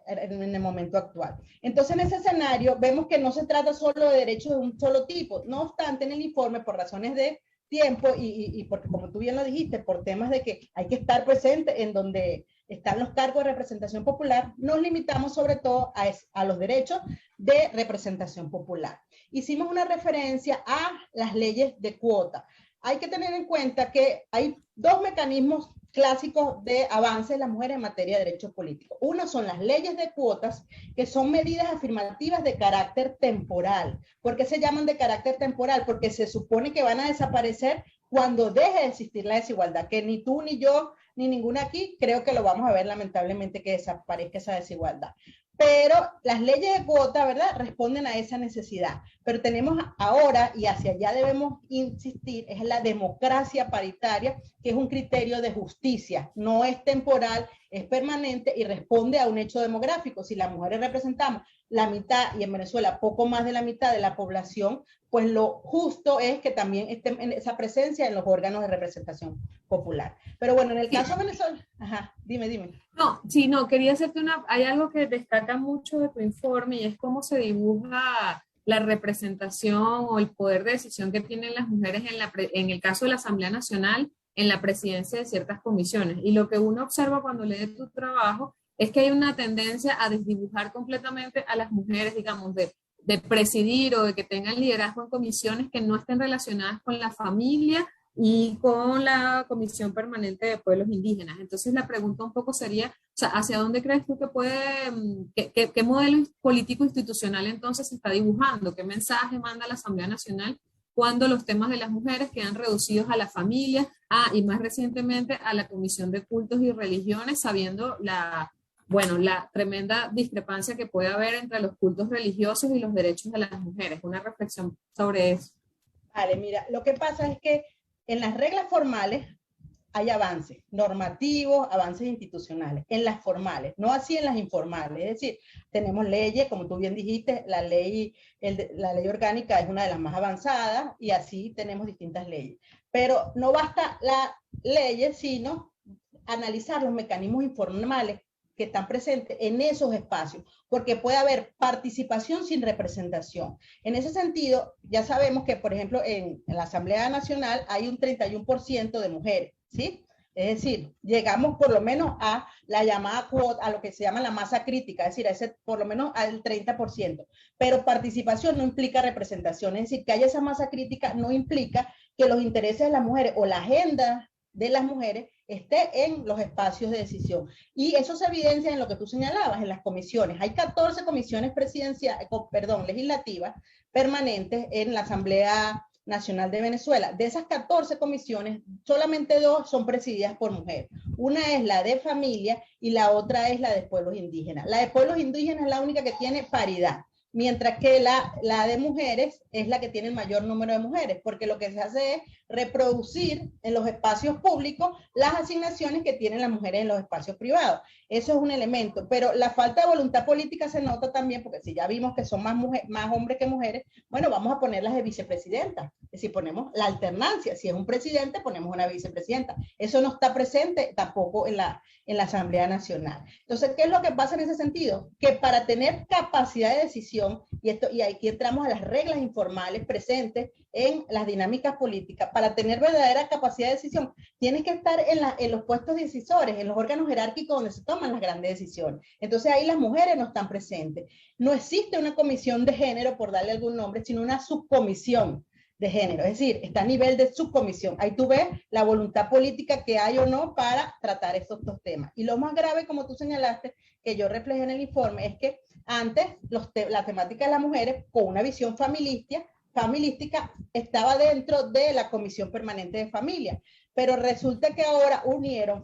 en el momento actual. Entonces, en ese escenario, vemos que no se trata solo de derechos de un solo tipo. No obstante, en el informe, por razones de tiempo y porque, como tú bien lo dijiste, por temas de que hay que estar presente en donde están los cargos de representación popular, nos limitamos sobre todo a los derechos de representación popular. Hicimos una referencia a las leyes de cuota. Hay que tener en cuenta que hay dos mecanismos clásicos de avance de las mujeres en materia de derechos políticos. Uno son las leyes de cuotas, que son medidas afirmativas de carácter temporal. ¿Por qué se llaman de carácter temporal? Porque se supone que van a desaparecer cuando deje de existir la desigualdad, que ni tú, ni yo, ni ninguna aquí creo que lo vamos a ver lamentablemente que desaparezca esa desigualdad. Pero las leyes de cuota, ¿verdad?, responden a esa necesidad. Pero tenemos ahora, y hacia allá debemos insistir, es la democracia paritaria, que es un criterio de justicia. No es temporal, es permanente y responde a un hecho demográfico. Si las mujeres representamos la mitad, y en Venezuela poco más de la mitad de la población, pues lo justo es que también esté en esa presencia en los órganos de representación popular. Pero bueno, en el caso de Venezuela, ajá, dime. No, quería hacerte hay algo que destaca mucho de tu informe y es cómo se dibuja la representación o el poder de decisión que tienen las mujeres en el caso de la Asamblea Nacional, en la presidencia de ciertas comisiones. Y lo que uno observa cuando lee tu trabajo es que hay una tendencia a desdibujar completamente a las mujeres, digamos, de presidir o de que tengan liderazgo en comisiones que no estén relacionadas con la familia y con la Comisión Permanente de Pueblos Indígenas. Entonces la pregunta un poco sería, o sea, ¿hacia dónde crees tú que puede, qué modelo político institucional entonces se está dibujando? ¿Qué mensaje manda la Asamblea Nacional cuando los temas de las mujeres quedan reducidos a la familia, y más recientemente a la Comisión de Cultos y Religiones, sabiendo la tremenda discrepancia que puede haber entre los cultos religiosos y los derechos de las mujeres? Una reflexión sobre eso. Vale, mira, lo que pasa es que en las reglas formales hay avances normativos, avances institucionales, en las formales, no así en las informales. Es decir, tenemos leyes, como tú bien dijiste, la ley orgánica es una de las más avanzadas y así tenemos distintas leyes. Pero no basta la ley, sino analizar los mecanismos informales que están presentes en esos espacios, porque puede haber participación sin representación. En ese sentido, ya sabemos que, por ejemplo, en la Asamblea Nacional hay un 31% de mujeres, ¿sí? Es decir, llegamos por lo menos a la llamada cuota, a lo que se llama la masa crítica, es decir, a ese, por lo menos al 30%. Pero participación no implica representación, es decir, que haya esa masa crítica no implica que los intereses de las mujeres o la agenda de las mujeres esté en los espacios de decisión. Y eso se evidencia en lo que tú señalabas, en las comisiones. Hay 14 comisiones legislativas permanentes en la Asamblea Nacional de Venezuela. De esas 14 comisiones, solamente 2 son presididas por mujeres. Una es la de familia y la otra es la de pueblos indígenas. La de pueblos indígenas es la única que tiene paridad, mientras que la de mujeres es la que tiene el mayor número de mujeres, porque lo que se hace es reproducir en los espacios públicos las asignaciones que tienen las mujeres en los espacios privados. Eso es un elemento, pero la falta de voluntad política se nota también, porque si ya vimos que son más hombres que mujeres, bueno, vamos a ponerlas de vicepresidenta. Es decir, ponemos la alternancia. Si es un presidente, ponemos una vicepresidenta. Eso no está presente tampoco en la Asamblea Nacional. Entonces, ¿qué es lo que pasa en ese sentido? Que para tener capacidad de decisión, y aquí entramos a las reglas informales presentes en las dinámicas políticas, para tener verdadera capacidad de decisión, tienes que estar en los puestos decisores, en los órganos jerárquicos donde se toman las grandes decisiones. Entonces ahí las mujeres no están presentes. No existe una comisión de género, por darle algún nombre, sino una subcomisión de género, es decir, está a nivel de subcomisión. Ahí tú ves la voluntad política que hay o no para tratar estos dos temas. Y lo más grave, como tú señalaste, que yo reflejé en el informe, es que antes la temática de las mujeres, con una visión familistica, estaba dentro de la Comisión Permanente de Familia, pero resulta que ahora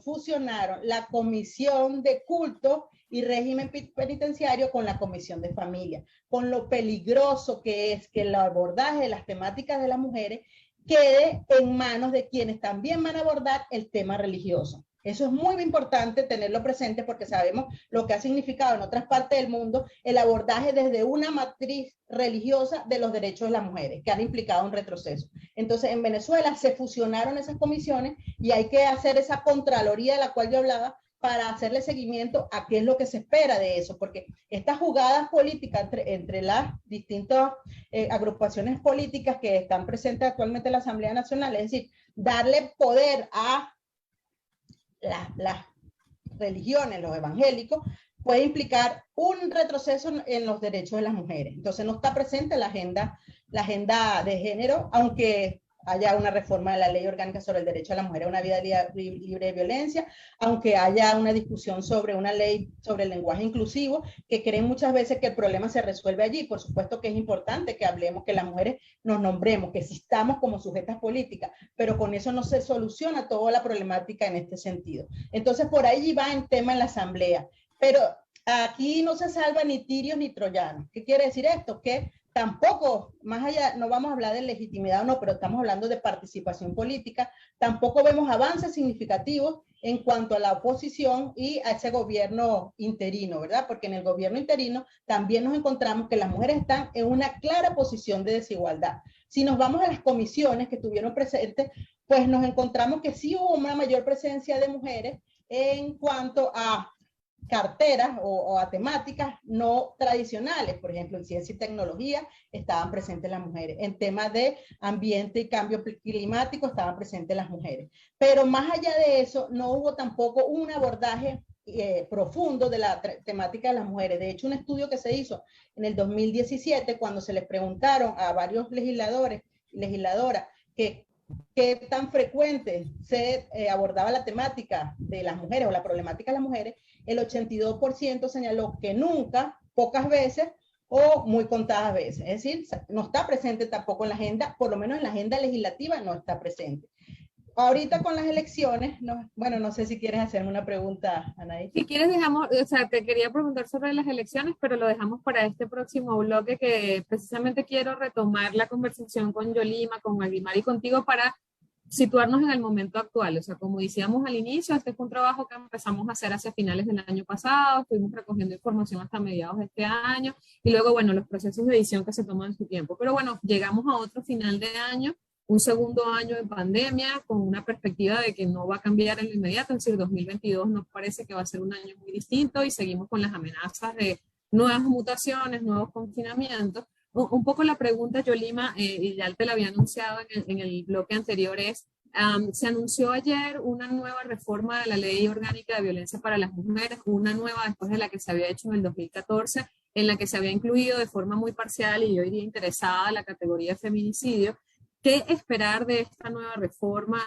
fusionaron la Comisión de Culto y Régimen Penitenciario con la Comisión de Familia, con lo peligroso que es que el abordaje de las temáticas de las mujeres quede en manos de quienes también van a abordar el tema religioso. Eso es muy importante tenerlo presente, porque sabemos lo que ha significado en otras partes del mundo el abordaje desde una matriz religiosa de los derechos de las mujeres, que han implicado un retroceso. Entonces, en Venezuela se fusionaron esas comisiones y hay que hacer esa contraloría de la cual yo hablaba para hacerle seguimiento a qué es lo que se espera de eso, porque estas jugadas políticas entre las distintas agrupaciones políticas que están presentes actualmente en la Asamblea Nacional, es decir, darle poder a las religiones, los evangélicos, puede implicar un retroceso en los derechos de las mujeres. Entonces no está presente la agenda de género, aunque haya una reforma de la ley orgánica sobre el derecho a la mujer a una vida libre de violencia, aunque haya una discusión sobre una ley sobre el lenguaje inclusivo, que creen muchas veces que el problema se resuelve allí. Por supuesto que es importante que hablemos, que las mujeres nos nombremos, que existamos como sujetas políticas, pero con eso no se soluciona toda la problemática en este sentido. Entonces por ahí va el tema en la Asamblea, pero aquí no se salva ni tirios ni troyanos. ¿Qué quiere decir esto? Que tampoco, más allá, no vamos a hablar de legitimidad o no, pero estamos hablando de participación política, tampoco vemos avances significativos en cuanto a la oposición y a ese gobierno interino, ¿verdad? Porque en el gobierno interino también nos encontramos que las mujeres están en una clara posición de desigualdad. Si nos vamos a las comisiones que estuvieron presentes, pues nos encontramos que sí hubo una mayor presencia de mujeres en cuanto a carteras o a temáticas no tradicionales. Por ejemplo, en ciencia y tecnología estaban presentes las mujeres. En temas de ambiente y cambio climático estaban presentes las mujeres. Pero más allá de eso, no hubo tampoco un abordaje profundo de la temática de las mujeres. De hecho, un estudio que se hizo en el 2017, cuando se les preguntaron a varios legisladores y legisladoras que qué tan frecuente se abordaba la temática de las mujeres o la problemática de las mujeres, el 82% señaló que nunca, pocas veces o muy contadas veces. Es decir, no está presente tampoco en la agenda, por lo menos en la agenda legislativa no está presente. Ahorita con las elecciones, no, bueno, no sé si quieres hacerme una pregunta, Anaí. Si quieres dejamos, o sea, te quería preguntar sobre las elecciones, pero lo dejamos para este próximo bloque, que precisamente quiero retomar la conversación con Yolima, con Magdimar y contigo para situarnos en el momento actual. O sea, como decíamos al inicio, este fue un trabajo que empezamos a hacer hacia finales del año pasado, estuvimos recogiendo información hasta mediados de este año, y luego, bueno, los procesos de edición que se toman su tiempo. Pero bueno, llegamos a otro final de año, un segundo año de pandemia, con una perspectiva de que no va a cambiar en lo inmediato, es decir, 2022 nos parece que va a ser un año muy distinto y seguimos con las amenazas de nuevas mutaciones, nuevos confinamientos. Un poco la pregunta, Yolima, y ya te la había anunciado en el bloque anterior, es, se anunció ayer una nueva reforma de la Ley Orgánica de Violencia para las Mujeres, una nueva después de la que se había hecho en el 2014, en la que se había incluido de forma muy parcial y yo diría interesada la categoría de feminicidio. ¿Qué esperar de esta nueva reforma?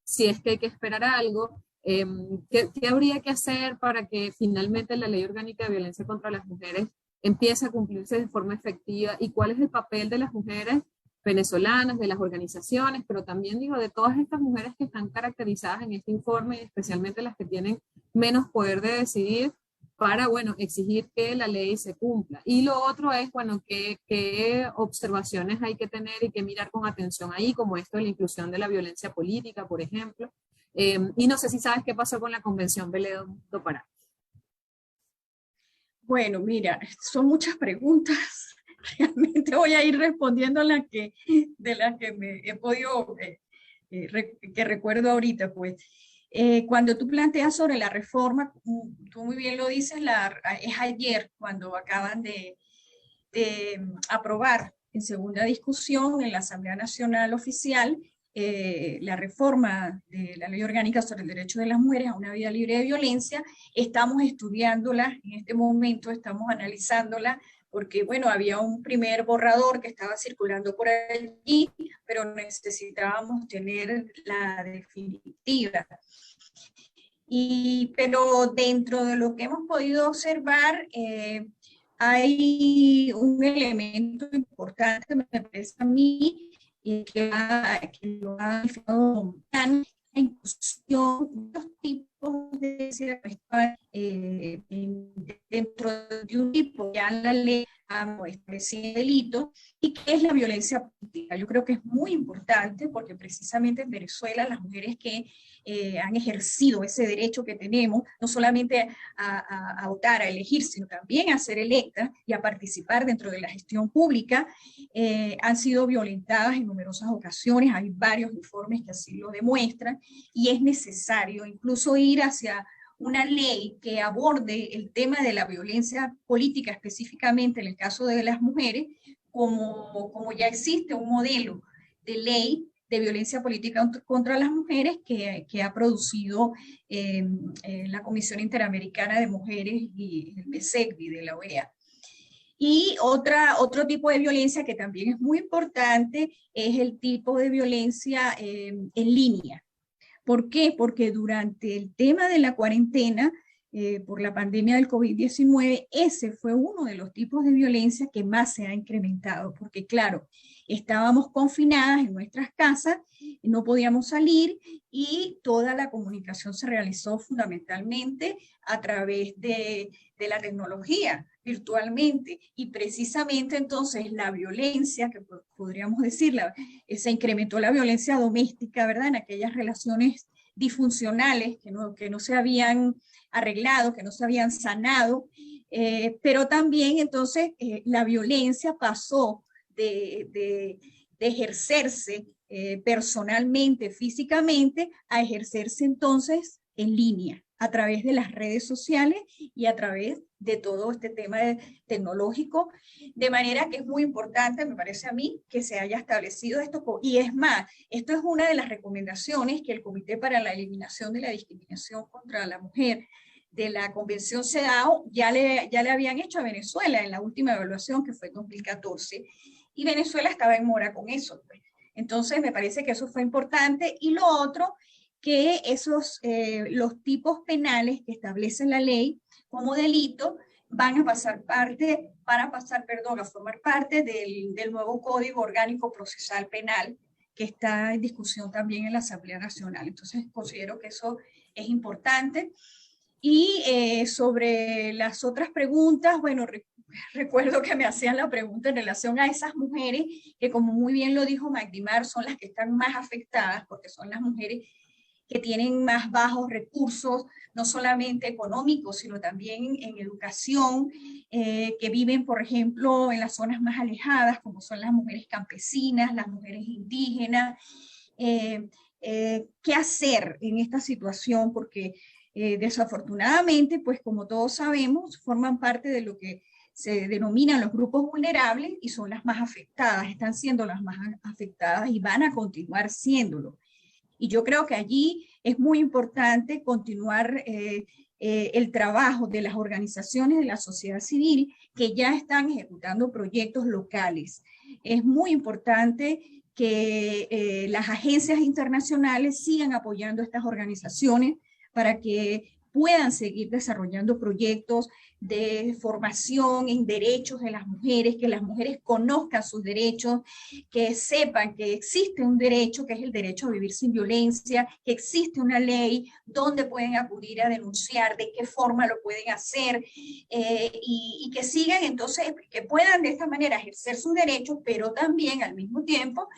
Si es que hay que esperar algo, ¿qué habría que hacer para que finalmente la Ley Orgánica de Violencia contra las Mujeres empiece a cumplirse de forma efectiva? ¿Y cuál es el papel de las mujeres venezolanas, de las organizaciones, pero también digo de todas estas mujeres que están caracterizadas en este informe, y especialmente las que tienen menos poder de decidir, para, bueno, exigir que la ley se cumpla? Y lo otro es, bueno, qué observaciones hay que tener y que mirar con atención ahí, como esto de la inclusión de la violencia política, por ejemplo. Y no sé si sabes qué pasó con la Convención Belén do Pará. Bueno, mira, son muchas preguntas. Realmente voy a ir respondiendo a de las que me he podido, que recuerdo ahorita, pues. Cuando tú planteas sobre la reforma, tú muy bien lo dices, es ayer cuando acaban de aprobar en segunda discusión en la Asamblea Nacional Oficial la reforma de la Ley Orgánica sobre el Derecho de las Mujeres a una Vida Libre de Violencia. Estamos estudiándola en este momento, estamos analizándola, porque, bueno, había un primer borrador que estaba circulando por allí, pero necesitábamos tener la definitiva. Pero dentro de lo que hemos podido observar, hay un elemento importante que me parece a mí, que lo ha definido la inclusión de los tipos de violencia dentro de un tipo, ya la ley ha establecido delito, y qué es la violencia política. Yo creo que es muy importante porque precisamente en Venezuela las mujeres que han ejercido ese derecho que tenemos, no solamente a votar, a elegir, sino también a ser electas y a participar dentro de la gestión pública, han sido violentadas en numerosas ocasiones. Hay varios informes que así lo demuestran, y es necesario incluso ir hacia una ley que aborde el tema de la violencia política, específicamente en el caso de las mujeres, como ya existe un modelo de ley de violencia política contra las mujeres que ha producido la Comisión Interamericana de Mujeres y el MESECVI de la OEA. Y otro tipo de violencia que también es muy importante es el tipo de violencia en línea. ¿Por qué? Porque durante el tema de la cuarentena, por la pandemia del COVID-19, ese fue uno de los tipos de violencia que más se ha incrementado, porque claro, estábamos confinadas en nuestras casas, no podíamos salir, y toda la comunicación se realizó fundamentalmente a través de la tecnología, virtualmente, y precisamente entonces la violencia, que podríamos decir, se incrementó la violencia doméstica, ¿verdad? En aquellas relaciones disfuncionales que no se habían arreglado, que no se habían sanado, pero también entonces la violencia pasó de ejercerse personalmente, físicamente, a ejercerse entonces en línea, a través de las redes sociales y a través de todo este tema tecnológico, de manera que es muy importante, me parece a mí, que se haya establecido esto. Y es más, esto es una de las recomendaciones que el Comité para la Eliminación de la Discriminación contra la Mujer de la Convención CEDAW ya le habían hecho a Venezuela en la última evaluación, que fue en 2014, y Venezuela estaba en mora con eso. Entonces, me parece que eso fue importante. Y lo otro, que los tipos penales que establece la ley como delito van a formar parte del nuevo Código Orgánico Procesal Penal, que está en discusión también en la Asamblea Nacional. Entonces, considero que eso es importante. Y sobre las otras preguntas, bueno, recuerdo que me hacían la pregunta en relación a esas mujeres que, como muy bien lo dijo Magdimar, son las que están más afectadas, porque son las mujeres que tienen más bajos recursos, no solamente económicos, sino también en educación, que viven, por ejemplo, en las zonas más alejadas, como son las mujeres campesinas, las mujeres indígenas. ¿Qué hacer en esta situación? Porque desafortunadamente, pues como todos sabemos, forman parte de lo que se denominan los grupos vulnerables y son las más afectadas, están siendo las más afectadas y van a continuar siéndolo. Y yo creo que allí es muy importante continuar el trabajo de las organizaciones de la sociedad civil que ya están ejecutando proyectos locales. Es muy importante que las agencias internacionales sigan apoyando a estas organizaciones para que puedan seguir desarrollando proyectos de formación en derechos de las mujeres, que las mujeres conozcan sus derechos, que sepan que existe un derecho, que es el derecho a vivir sin violencia, que existe una ley donde pueden acudir a denunciar, de qué forma lo pueden hacer, y que sigan entonces, que puedan de esta manera ejercer sus derechos, pero también al mismo tiempo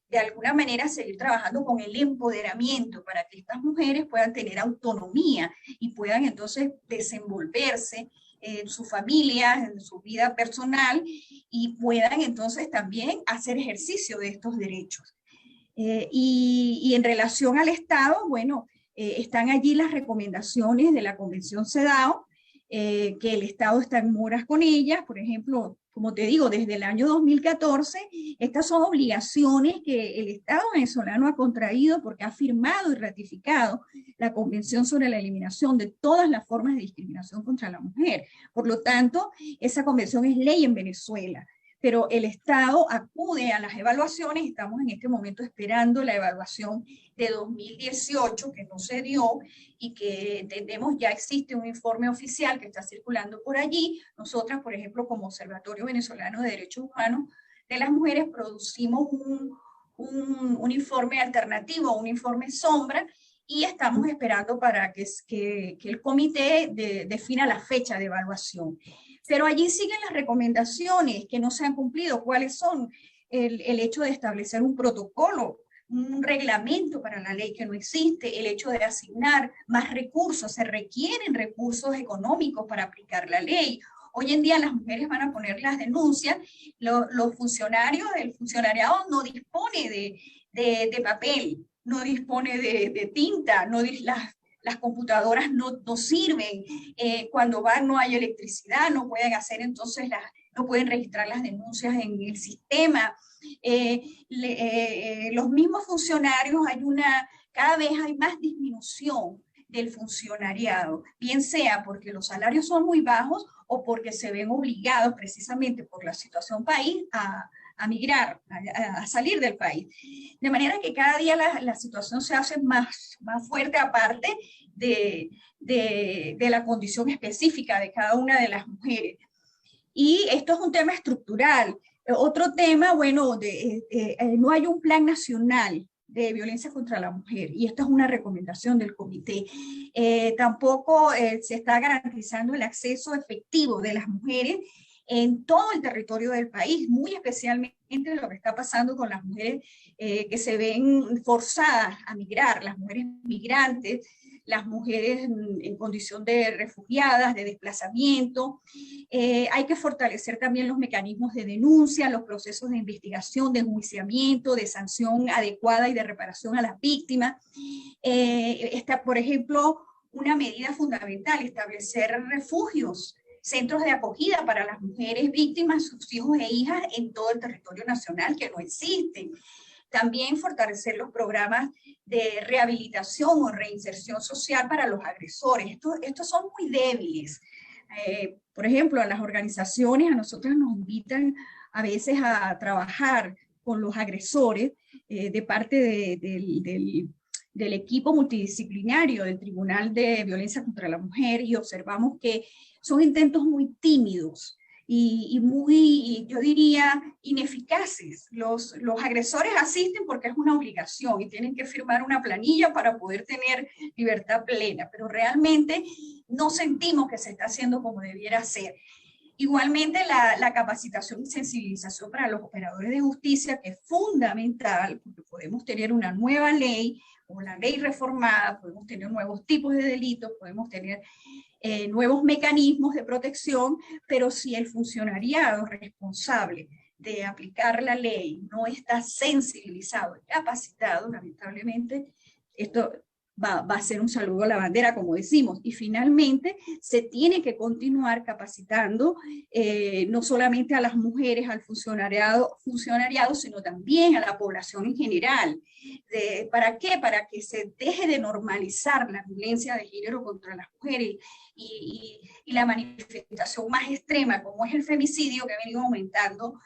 de alguna manera seguir trabajando con el empoderamiento para que estas mujeres puedan tener autonomía y puedan entonces desenvolverse en su familia, en su vida personal y puedan entonces también hacer ejercicio de estos derechos. Y en relación al Estado, bueno, están allí las recomendaciones de la Convención CEDAW, que el Estado está en moras con ellas. Por ejemplo, como te digo, desde el año 2014, estas son obligaciones que el Estado venezolano ha contraído porque ha firmado y ratificado la Convención sobre la eliminación de todas las formas de discriminación contra la mujer. Por lo tanto, esa convención es ley en Venezuela. Pero el Estado acude a las evaluaciones, estamos en este momento esperando la evaluación de 2018 que no se dio y que entendemos ya existe un informe oficial que está circulando por allí. Nosotras, por ejemplo, como Observatorio Venezolano de Derechos Humanos de las Mujeres, producimos un informe alternativo, un informe sombra, y estamos esperando para que el comité defina la fecha de evaluación. Pero allí siguen las recomendaciones que no se han cumplido. ¿Cuáles son? El hecho de establecer un protocolo, un reglamento para la ley que no existe, el hecho de asignar más recursos, se requieren recursos económicos para aplicar la ley. Hoy en día las mujeres van a poner las denuncias, los funcionarios, el funcionariado no dispone de papel, no dispone de tinta, las computadoras no sirven, cuando van no hay electricidad, no pueden hacer entonces no pueden registrar las denuncias en el sistema. Los mismos funcionarios, cada vez hay más disminución del funcionariado, bien sea porque los salarios son muy bajos o porque se ven obligados precisamente por la situación país a migrar, a salir del país. De manera que cada día la situación se hace más fuerte, aparte de la condición específica de cada una de las mujeres. Y esto es un tema estructural. Otro tema, bueno, no hay un plan nacional de violencia contra la mujer, y esta es una recomendación del comité. Tampoco se está garantizando el acceso efectivo de las mujeres en todo el territorio del país, muy especialmente lo que está pasando con las mujeres que se ven forzadas a migrar, las mujeres migrantes, las mujeres en condición de refugiadas, de desplazamiento. Hay que fortalecer también los mecanismos de denuncia, los procesos de investigación, de enjuiciamiento, de sanción adecuada y de reparación a las víctimas. Está, por ejemplo, una medida fundamental, establecer refugios, centros de acogida para las mujeres víctimas, sus hijos e hijas en todo el territorio nacional, que no existen. También fortalecer los programas de rehabilitación o reinserción social para los agresores. Estos son muy débiles. Por ejemplo, a las organizaciones, a nosotros nos invitan a veces a trabajar con los agresores de parte del equipo multidisciplinario del Tribunal de Violencia contra la Mujer, y observamos que son intentos muy tímidos y muy, yo diría, ineficaces. Los agresores asisten porque es una obligación y tienen que firmar una planilla para poder tener libertad plena, pero realmente no sentimos que se está haciendo como debiera ser. Igualmente, la capacitación y sensibilización para los operadores de justicia, que es fundamental, porque podemos tener una nueva ley, o la ley reformada, podemos tener nuevos tipos de delitos, podemos tener nuevos mecanismos de protección, pero si el funcionariado responsable de aplicar la ley no está sensibilizado y capacitado, lamentablemente, esto va a ser un saludo a la bandera, como decimos. Y finalmente, se tiene que continuar capacitando no solamente a las mujeres, al funcionariado, sino también a la población en general. ¿Para qué? Para que se deje de normalizar la violencia de género contra las mujeres y la manifestación más extrema, como es el femicidio, que ha venido aumentando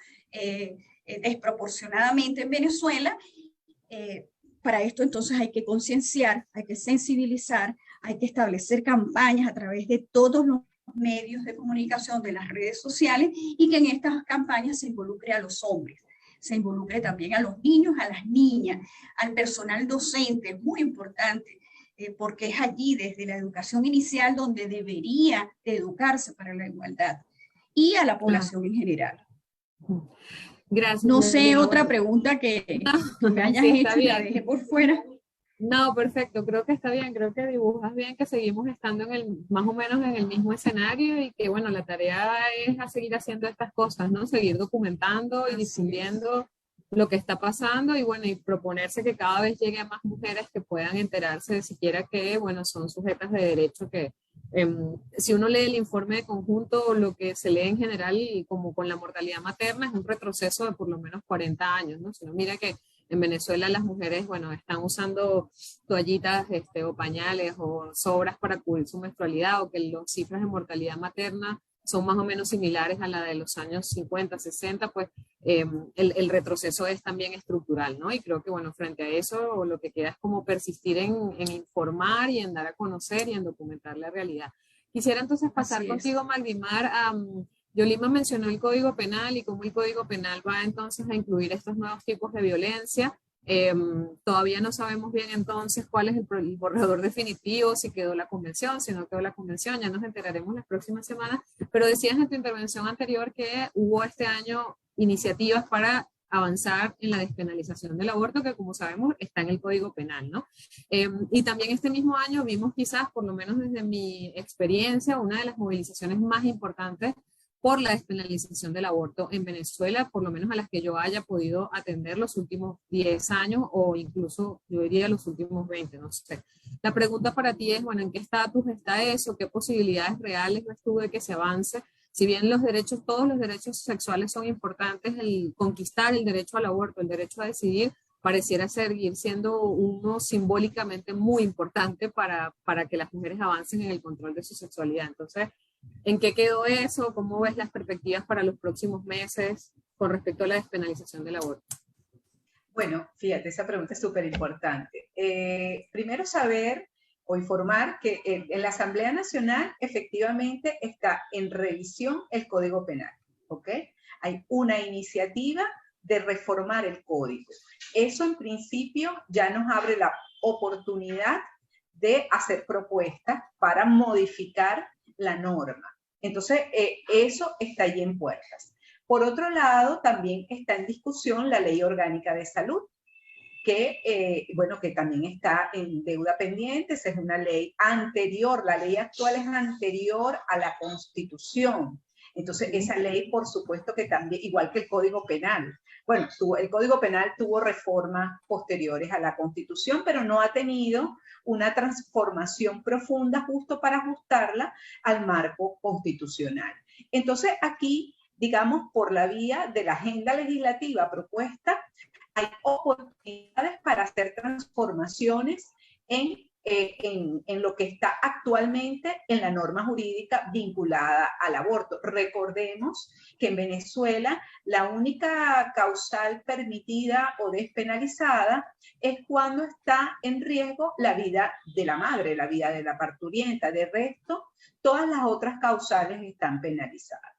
desproporcionadamente en Venezuela. Para esto entonces hay que concienciar, hay que sensibilizar, hay que establecer campañas a través de todos los medios de comunicación, de las redes sociales, y que en estas campañas se involucre a los hombres, se involucre también a los niños, a las niñas, al personal docente, es muy importante, porque es allí desde la educación inicial donde debería de educarse para la igualdad, y a la población en general. Gracias. No sé, otra pregunta que me hayas hecho y la dejé por fuera. No, perfecto, creo que está bien, creo que dibujas bien que seguimos estando más o menos en el mismo escenario, y que bueno, la tarea es a seguir haciendo estas cosas, ¿no? Seguir documentando y difundiendo lo que está pasando, y bueno, y proponerse que cada vez llegue a más mujeres que puedan enterarse de siquiera que, bueno, son sujetas de derecho, que si uno lee el informe de conjunto, lo que se lee en general, como con la mortalidad materna, es un retroceso de por lo menos 40 años, ¿no? Si uno mira que en Venezuela las mujeres, bueno, están usando toallitas o pañales o sobras para cubrir su menstrualidad, o que las cifras de mortalidad materna son más o menos similares a la de los años 50, 60, pues el retroceso es también estructural, ¿no? Y creo que, bueno, frente a eso, lo que queda es como persistir en informar y en dar a conocer y en documentar la realidad. Quisiera entonces pasar contigo, Magdimar, Yolima mencionó el Código Penal y cómo el Código Penal va entonces a incluir estos nuevos tipos de violencia. Todavía no sabemos bien entonces cuál es el borrador definitivo, si quedó la convención, si no quedó la convención, ya nos enteraremos las próximas semanas, pero decías en tu intervención anterior que hubo este año iniciativas para avanzar en la despenalización del aborto, que como sabemos está en el Código Penal, ¿no? Y también este mismo año vimos quizás, por lo menos desde mi experiencia, una de las movilizaciones más importantes por la despenalización del aborto en Venezuela, por lo menos a las que yo haya podido atender los últimos 10 años, o incluso yo diría los últimos 20, no sé. La pregunta para ti es, bueno, ¿en qué estatus está eso? ¿Qué posibilidades reales ves tú de que se avance? Si bien los derechos, todos los derechos sexuales son importantes, el conquistar el derecho al aborto, el derecho a decidir, pareciera seguir siendo uno simbólicamente muy importante para que las mujeres avancen en el control de su sexualidad. Entonces, ¿en qué quedó eso? ¿Cómo ves las perspectivas para los próximos meses con respecto a la despenalización del aborto? Bueno, fíjate, esa pregunta es súper importante. Primero saber o informar que en la Asamblea Nacional efectivamente está en revisión el Código Penal, ¿ok? Hay una iniciativa de reformar el código. Eso en principio ya nos abre la oportunidad de hacer propuestas para modificar la norma. Entonces, eso está ahí en puertas. Por otro lado, también está en discusión la Ley Orgánica de Salud, que, bueno, que también está en deuda pendiente. Esa es una ley anterior, la ley actual es anterior a la Constitución. Entonces, esa ley, por supuesto que también, igual que el Código Penal. Bueno, el Código Penal tuvo reformas posteriores a la Constitución, pero no ha tenido una transformación profunda justo para ajustarla al marco constitucional. Entonces, aquí, digamos, por la vía de la agenda legislativa propuesta, hay oportunidades para hacer transformaciones en en lo que está actualmente en la norma jurídica vinculada al aborto. Recordemos que en Venezuela la única causal permitida o despenalizada es cuando está en riesgo la vida de la madre, la vida de la parturienta. De resto, todas las otras causales están penalizadas.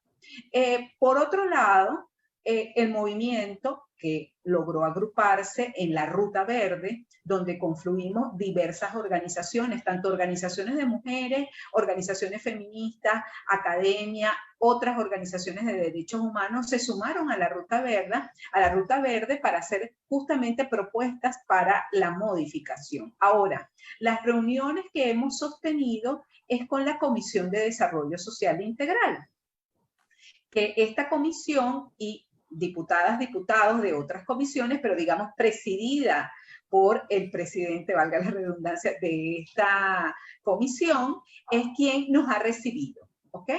Por otro lado, el movimiento que logró agruparse en la Ruta Verde, donde confluimos diversas organizaciones, tanto organizaciones de mujeres, organizaciones feministas, academia, otras organizaciones de derechos humanos, se sumaron a la Ruta Verde para hacer justamente propuestas para la modificación. Ahora, las reuniones que hemos sostenido es con la Comisión de Desarrollo Social Integral, que esta comisión y diputadas, diputados de otras comisiones, pero digamos presidida por el presidente, valga la redundancia, de esta comisión, es quien nos ha recibido, ¿ok?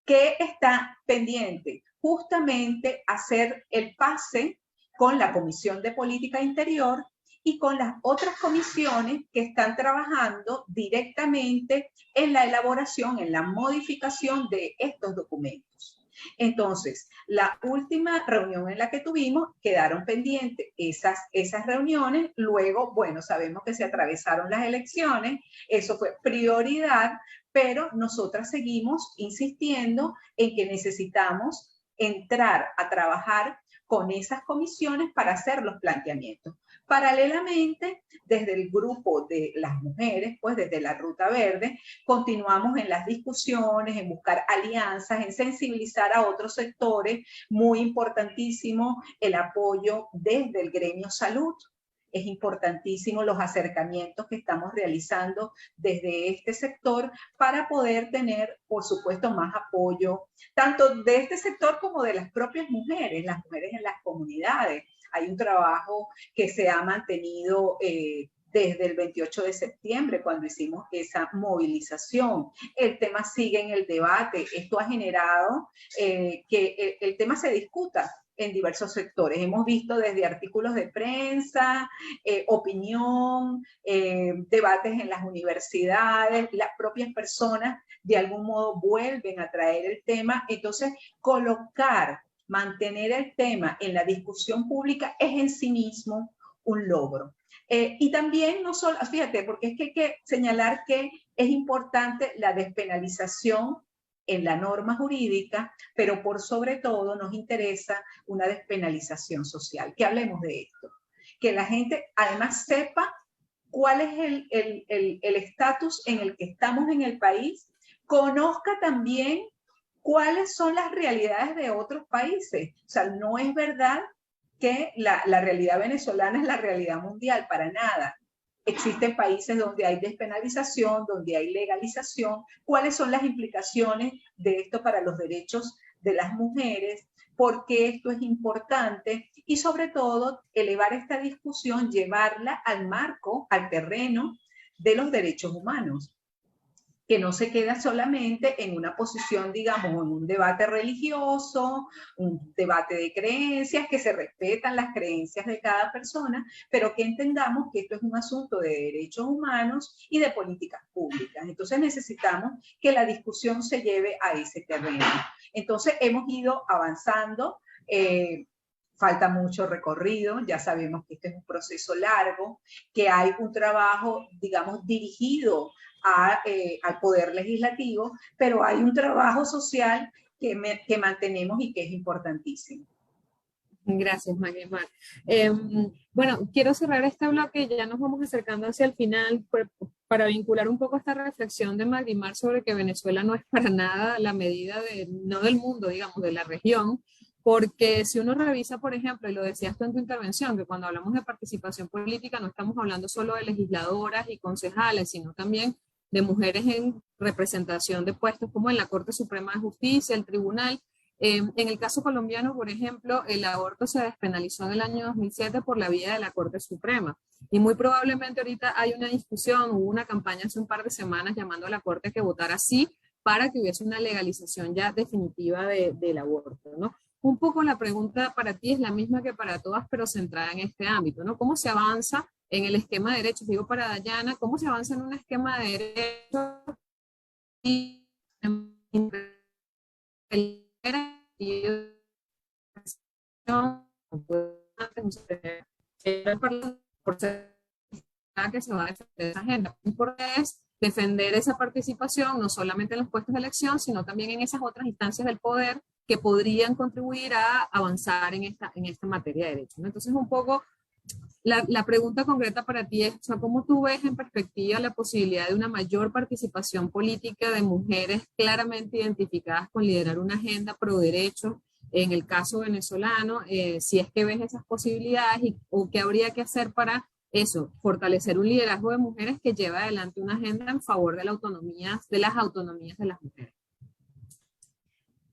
¿Qué está pendiente? Justamente hacer el pase con la Comisión de Política Interior y con las otras comisiones que están trabajando directamente en la elaboración, en la modificación de estos documentos. Entonces, la última reunión en la que tuvimos, quedaron pendientes esas reuniones. Luego, bueno, sabemos que se atravesaron las elecciones, eso fue prioridad, pero nosotras seguimos insistiendo en que necesitamos entrar a trabajar con esas comisiones para hacer los planteamientos. Paralelamente, desde el grupo de las mujeres, pues desde la Ruta Verde, continuamos en las discusiones, en buscar alianzas, en sensibilizar a otros sectores. Muy importantísimo el apoyo desde el gremio salud. Es importantísimo los acercamientos que estamos realizando desde este sector para poder tener, por supuesto, más apoyo, tanto de este sector como de las propias mujeres, las mujeres en las comunidades. Hay un trabajo que se ha mantenido desde el 28 de septiembre, cuando hicimos esa movilización. El tema sigue en el debate. Esto ha generado que el tema se discuta en diversos sectores. Hemos visto desde artículos de prensa, opinión, debates en las universidades, las propias personas de algún modo vuelven a traer el tema. Entonces, mantener el tema en la discusión pública es en sí mismo un logro. Y también, no solo, fíjate, porque es que hay que señalar que es importante la despenalización en la norma jurídica, pero por sobre todo nos interesa una despenalización social. Que hablemos de esto. Que la gente además sepa cuál es el estatus en el que estamos en el país, conozca también cuáles son las realidades de otros países. O sea, no es verdad que la realidad venezolana es la realidad mundial, para nada. Existen países donde hay despenalización, donde hay legalización. ¿Cuáles son las implicaciones de esto para los derechos de las mujeres? ¿Por qué esto es importante? Y sobre todo, elevar esta discusión, llevarla al marco, al terreno de los derechos humanos, que no se queda solamente en una posición, digamos, en un debate religioso, un debate de creencias, que se respetan las creencias de cada persona, pero que entendamos que esto es un asunto de derechos humanos y de políticas públicas. Entonces necesitamos que la discusión se lleve a ese terreno. Entonces hemos ido avanzando, falta mucho recorrido, ya sabemos que este es un proceso largo, que hay un trabajo, digamos, dirigido al Poder Legislativo, pero hay un trabajo social que mantenemos y que es importantísimo. Gracias, Magdalena. Bueno, quiero cerrar este bloque, ya nos vamos acercando hacia el final, para vincular un poco esta reflexión de Magdalena sobre que Venezuela no es para nada la medida no del mundo, digamos, de la región, porque si uno revisa, por ejemplo, y lo decías tú en tu intervención, que cuando hablamos de participación política no estamos hablando solo de legisladoras y concejales, sino también de mujeres en representación de puestos como en la Corte Suprema de Justicia, el Tribunal. En el caso colombiano, por ejemplo, el aborto se despenalizó en el año 2007 por la vía de la Corte Suprema. Y muy probablemente ahorita hay una discusión, hubo una campaña hace un par de semanas llamando a la Corte que votara sí para que hubiese una legalización ya definitiva del aborto, ¿no? Un poco la pregunta para ti es la misma que para todas, pero centrada en este ámbito, ¿no? ¿Cómo se avanza en el esquema de derechos. Digo para Dayana, ¿cómo se avanza en un esquema de derechos y que se va a defender esa agenda? Lo importante es defender esa participación, no solamente en los puestos de elección, sino también en esas otras instancias del poder que podrían contribuir a avanzar en esta materia de derechos, ¿no? Entonces, un poco la pregunta concreta para ti es, o sea, ¿cómo tú ves en perspectiva la posibilidad de una mayor participación política de mujeres claramente identificadas con liderar una agenda pro derechos en el caso venezolano? Si es que ves esas posibilidades o qué habría que hacer para eso, fortalecer un liderazgo de mujeres que lleve adelante una agenda en favor de la autonomía, de las autonomías de las mujeres.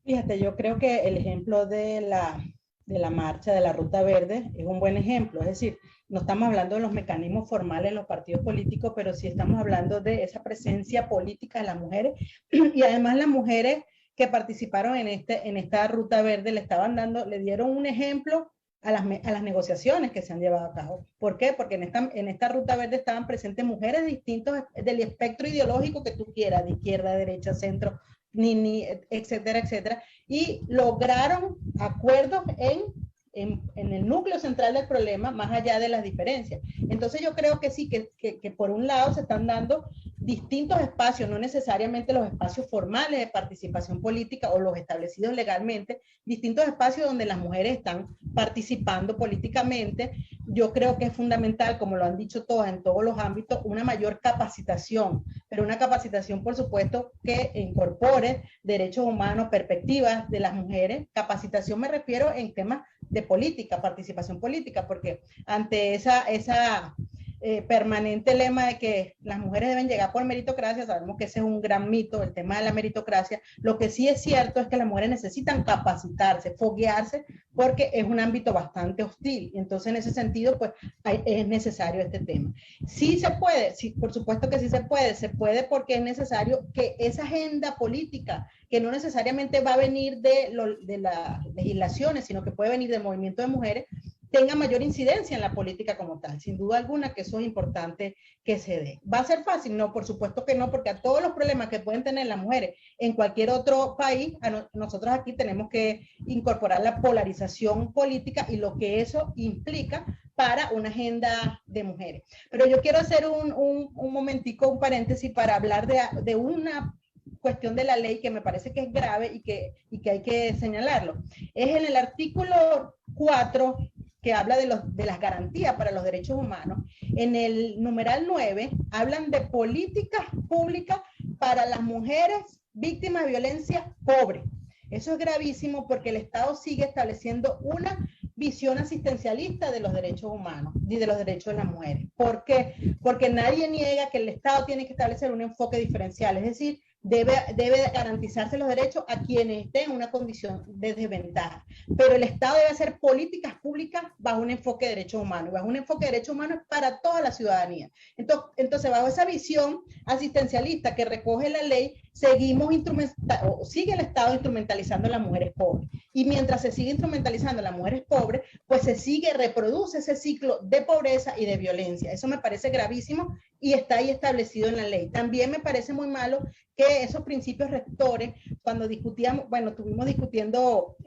Fíjate, yo creo que el ejemplo de la marcha de la Ruta Verde es un buen ejemplo. Es decir, no estamos hablando de los mecanismos formales de los partidos políticos, pero sí estamos hablando de esa presencia política de las mujeres. Y además las mujeres que participaron en esta Ruta Verde le dieron un ejemplo a las negociaciones que se han llevado a cabo. ¿Por qué? Porque en esta Ruta Verde estaban presentes mujeres distintos del espectro ideológico que tú quieras, de izquierda, derecha, centro, etcétera, etcétera, y lograron acuerdos en el núcleo central del problema, más allá de las diferencias. Entonces yo creo que sí, que por un lado se están dando distintos espacios, no necesariamente los espacios formales de participación política o los establecidos legalmente, distintos espacios donde las mujeres están participando políticamente. Yo creo que es fundamental, como lo han dicho todas en todos los ámbitos, una mayor capacitación, pero una capacitación, por supuesto, que incorpore derechos humanos, perspectivas de las mujeres. Capacitación me refiero en temas de política, participación política, porque ante esa permanente lema de que las mujeres deben llegar por meritocracia, sabemos que ese es un gran mito, el tema de la meritocracia. Lo que sí es cierto es que las mujeres necesitan capacitarse, foguearse, porque es un ámbito bastante hostil. Entonces, en ese sentido, pues es necesario este tema. Sí se puede, sí, por supuesto que sí se puede porque es necesario que esa agenda política, que no necesariamente va a venir de las legislaciones, sino que puede venir del movimiento de mujeres, tenga mayor incidencia en la política como tal. Sin duda alguna que eso es importante que se dé. ¿Va a ser fácil? No, por supuesto que no, porque a todos los problemas que pueden tener las mujeres en cualquier otro país, nosotros aquí tenemos que incorporar la polarización política y lo que eso implica para una agenda de mujeres. Pero yo quiero hacer un momentico, un paréntesis para hablar de una cuestión de la ley que me parece que es grave y que hay que señalarlo. Es en el artículo 4, que habla de las garantías para los derechos humanos. En el numeral 9 hablan de políticas públicas para las mujeres víctimas de violencia pobres. Eso es gravísimo porque el Estado sigue estableciendo una visión asistencialista de los derechos humanos y de los derechos de las mujeres. ¿Por qué? Porque nadie niega que el Estado tiene que establecer un enfoque diferencial, es decir, debe garantizarse los derechos a quienes estén en una condición de desventaja. Pero el Estado debe hacer políticas públicas bajo un enfoque de derechos humanos. Bajo un enfoque de derechos humanos para toda la ciudadanía. Entonces, bajo esa visión asistencialista que recoge la ley, sigue el Estado instrumentalizando a las mujeres pobres. Y mientras se sigue instrumentalizando a las mujeres pobres, pues reproduce ese ciclo de pobreza y de violencia. Eso me parece gravísimo y está ahí establecido en la ley. También me parece muy malo que esos principios rectores, cuando estuvimos discutiendo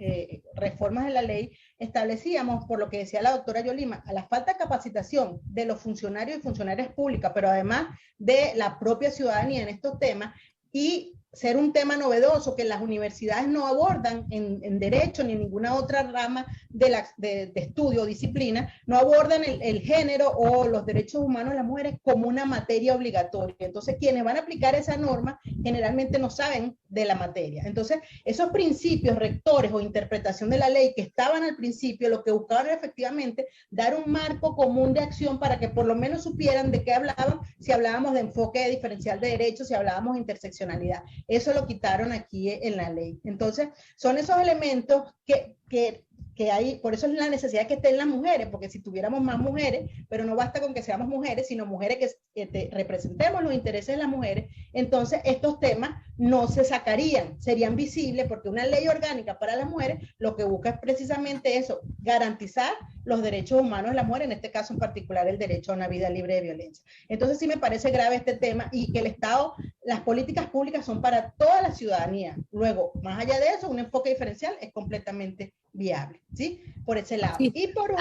reformas de la ley, establecíamos, por lo que decía la doctora Yolima, a la falta de capacitación de los funcionarios y funcionarias públicas, pero además de la propia ciudadanía en estos temas, y ser un tema novedoso que las universidades no abordan en derecho ni en ninguna otra rama de estudio o disciplina, no abordan el género o los derechos humanos de las mujeres como una materia obligatoria. Entonces, quienes van a aplicar esa norma generalmente no saben de la materia. Entonces, esos principios rectores o interpretación de la ley que estaban al principio, lo que buscaban era efectivamente dar un marco común de acción para que por lo menos supieran de qué hablaban, si hablábamos de enfoque diferencial de derechos, si hablábamos de interseccionalidad. Eso lo quitaron aquí en la ley. Entonces, son esos elementos que hay, por eso es la necesidad que estén las mujeres, porque si tuviéramos más mujeres, pero no basta con que seamos mujeres, sino mujeres que representemos los intereses de las mujeres, entonces estos temas no se sacarían, serían visibles, porque una ley orgánica para las mujeres lo que busca es precisamente eso, garantizar los derechos humanos de la mujer, en este caso en particular el derecho a una vida libre de violencia. Entonces sí me parece grave este tema y que el Estado, las políticas públicas son para toda la ciudadanía. Luego, más allá de eso, un enfoque diferencial es completamente viable, ¿sí? Por ese lado. Sí. Y por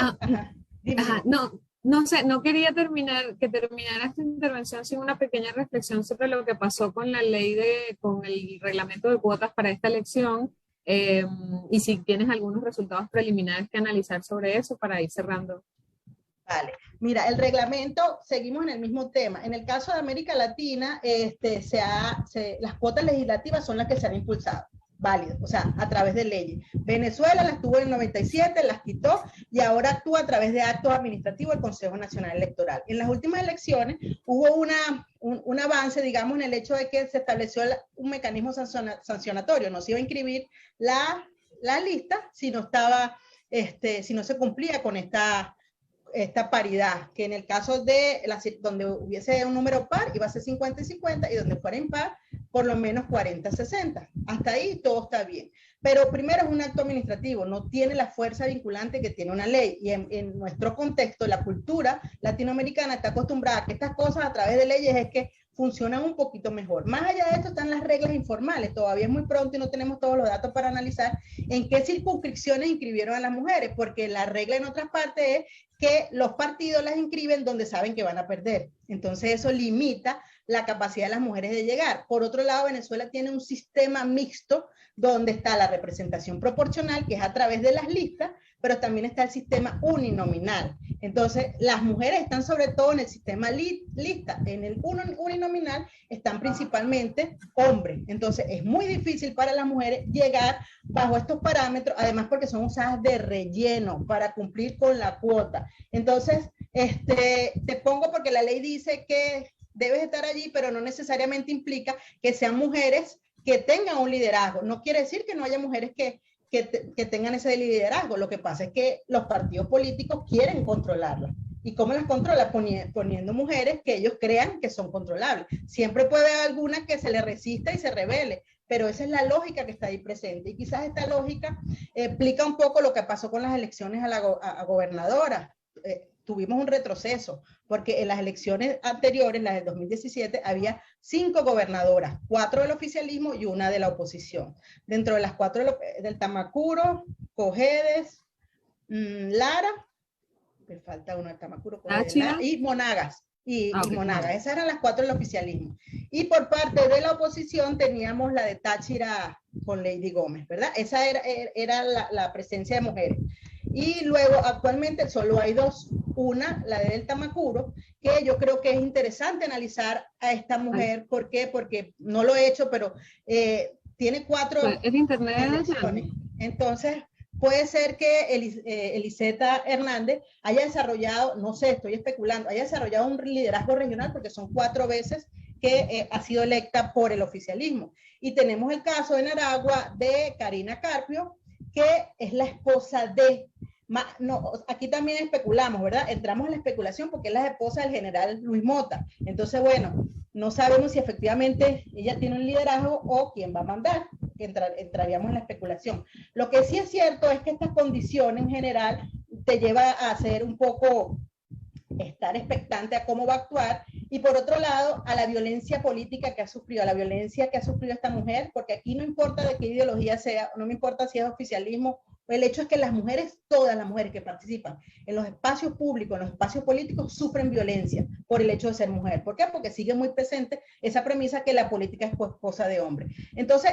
No sé, no quería que terminara esta intervención sin una pequeña reflexión sobre lo que pasó con la con el reglamento de cuotas para esta elección, y si tienes algunos resultados preliminares que analizar sobre eso para ir cerrando. Vale, mira, el reglamento, seguimos en el mismo tema. En el caso de América Latina, las cuotas legislativas son las que se han impulsado, válido, o sea, a través de leyes. Venezuela las tuvo en el 97, las quitó y ahora actúa a través de actos administrativos del Consejo Nacional Electoral. En las últimas elecciones hubo un avance, digamos, en el hecho de que se estableció un mecanismo sancionatorio. No se iba a inscribir la lista si no se cumplía con esta paridad, que en el caso de donde hubiese un número par iba a ser 50 y 50, y donde fuera impar por lo menos 40-60. Hasta ahí todo está bien. Pero primero es un acto administrativo, no tiene la fuerza vinculante que tiene una ley. Y en nuestro contexto, la cultura latinoamericana está acostumbrada a que estas cosas a través de leyes es que funcionan un poquito mejor. Más allá de esto están las reglas informales. Todavía es muy pronto y no tenemos todos los datos para analizar en qué circunscripciones inscribieron a las mujeres, porque la regla en otras partes es que los partidos las inscriben donde saben que van a perder. Entonces eso limita la capacidad de las mujeres de llegar. Por otro lado, Venezuela tiene un sistema mixto donde está la representación proporcional, que es a través de las listas, pero también está el sistema uninominal. Entonces, las mujeres están sobre todo en el sistema lista. En el uninominal están principalmente hombres. Entonces, es muy difícil para las mujeres llegar bajo estos parámetros, además porque son usadas de relleno para cumplir con la cuota. Entonces, te pongo porque la ley dice que debes estar allí, pero no necesariamente implica que sean mujeres que tengan un liderazgo. No quiere decir que no haya mujeres que tengan ese liderazgo. Lo que pasa es que los partidos políticos quieren controlarlas. ¿Y cómo las controlan? Poniendo mujeres que ellos crean que son controlables. Siempre puede haber alguna que se le resista y se rebele, pero esa es la lógica que está ahí presente. Y quizás esta lógica explica un poco lo que pasó con las elecciones a gobernadora. Tuvimos un retroceso, porque en las elecciones anteriores, las del 2017, había 5 gobernadoras, 4 del oficialismo y 1 de la oposición. Dentro de las 4 del Tamacuro, Cojedes, Lara, me falta uno del Tamacuro, Cojedes, Lara, y Monagas. Y Monagas, esas eran las 4 del oficialismo. Y por parte de la oposición teníamos la de Táchira con Lady Gómez, ¿verdad? Esa era la presencia de mujeres. Y luego actualmente solo hay 2, una, la de Tamacuro, que yo creo que es interesante analizar a esta mujer. ¿Por qué? Porque no lo he hecho, pero tiene 4 ¿Es internet elecciones. Entonces, puede ser que Eliseta Hernández haya desarrollado, no sé, estoy especulando, haya desarrollado un liderazgo regional, porque son 4 veces que ha sido electa por el oficialismo. Y tenemos el caso en Aragua de Karina Carpio, que es la esposa de... No, aquí también especulamos, ¿verdad? Entramos en la especulación porque es la esposa del general Luis Mota. Entonces, bueno, no sabemos si efectivamente ella tiene un liderazgo o quién va a mandar. Entraríamos en la especulación. Lo que sí es cierto es que esta condición en general te lleva a hacer un poco, estar expectante a cómo va a actuar, y por otro lado, a la violencia política que ha sufrido, a la violencia que ha sufrido esta mujer, porque aquí no importa de qué ideología sea, no me importa si es oficialismo. El hecho es que las mujeres, todas las mujeres que participan en los espacios públicos, en los espacios políticos, sufren violencia por el hecho de ser mujer. ¿Por qué? Porque sigue muy presente esa premisa que la política es cosa de hombre. Entonces,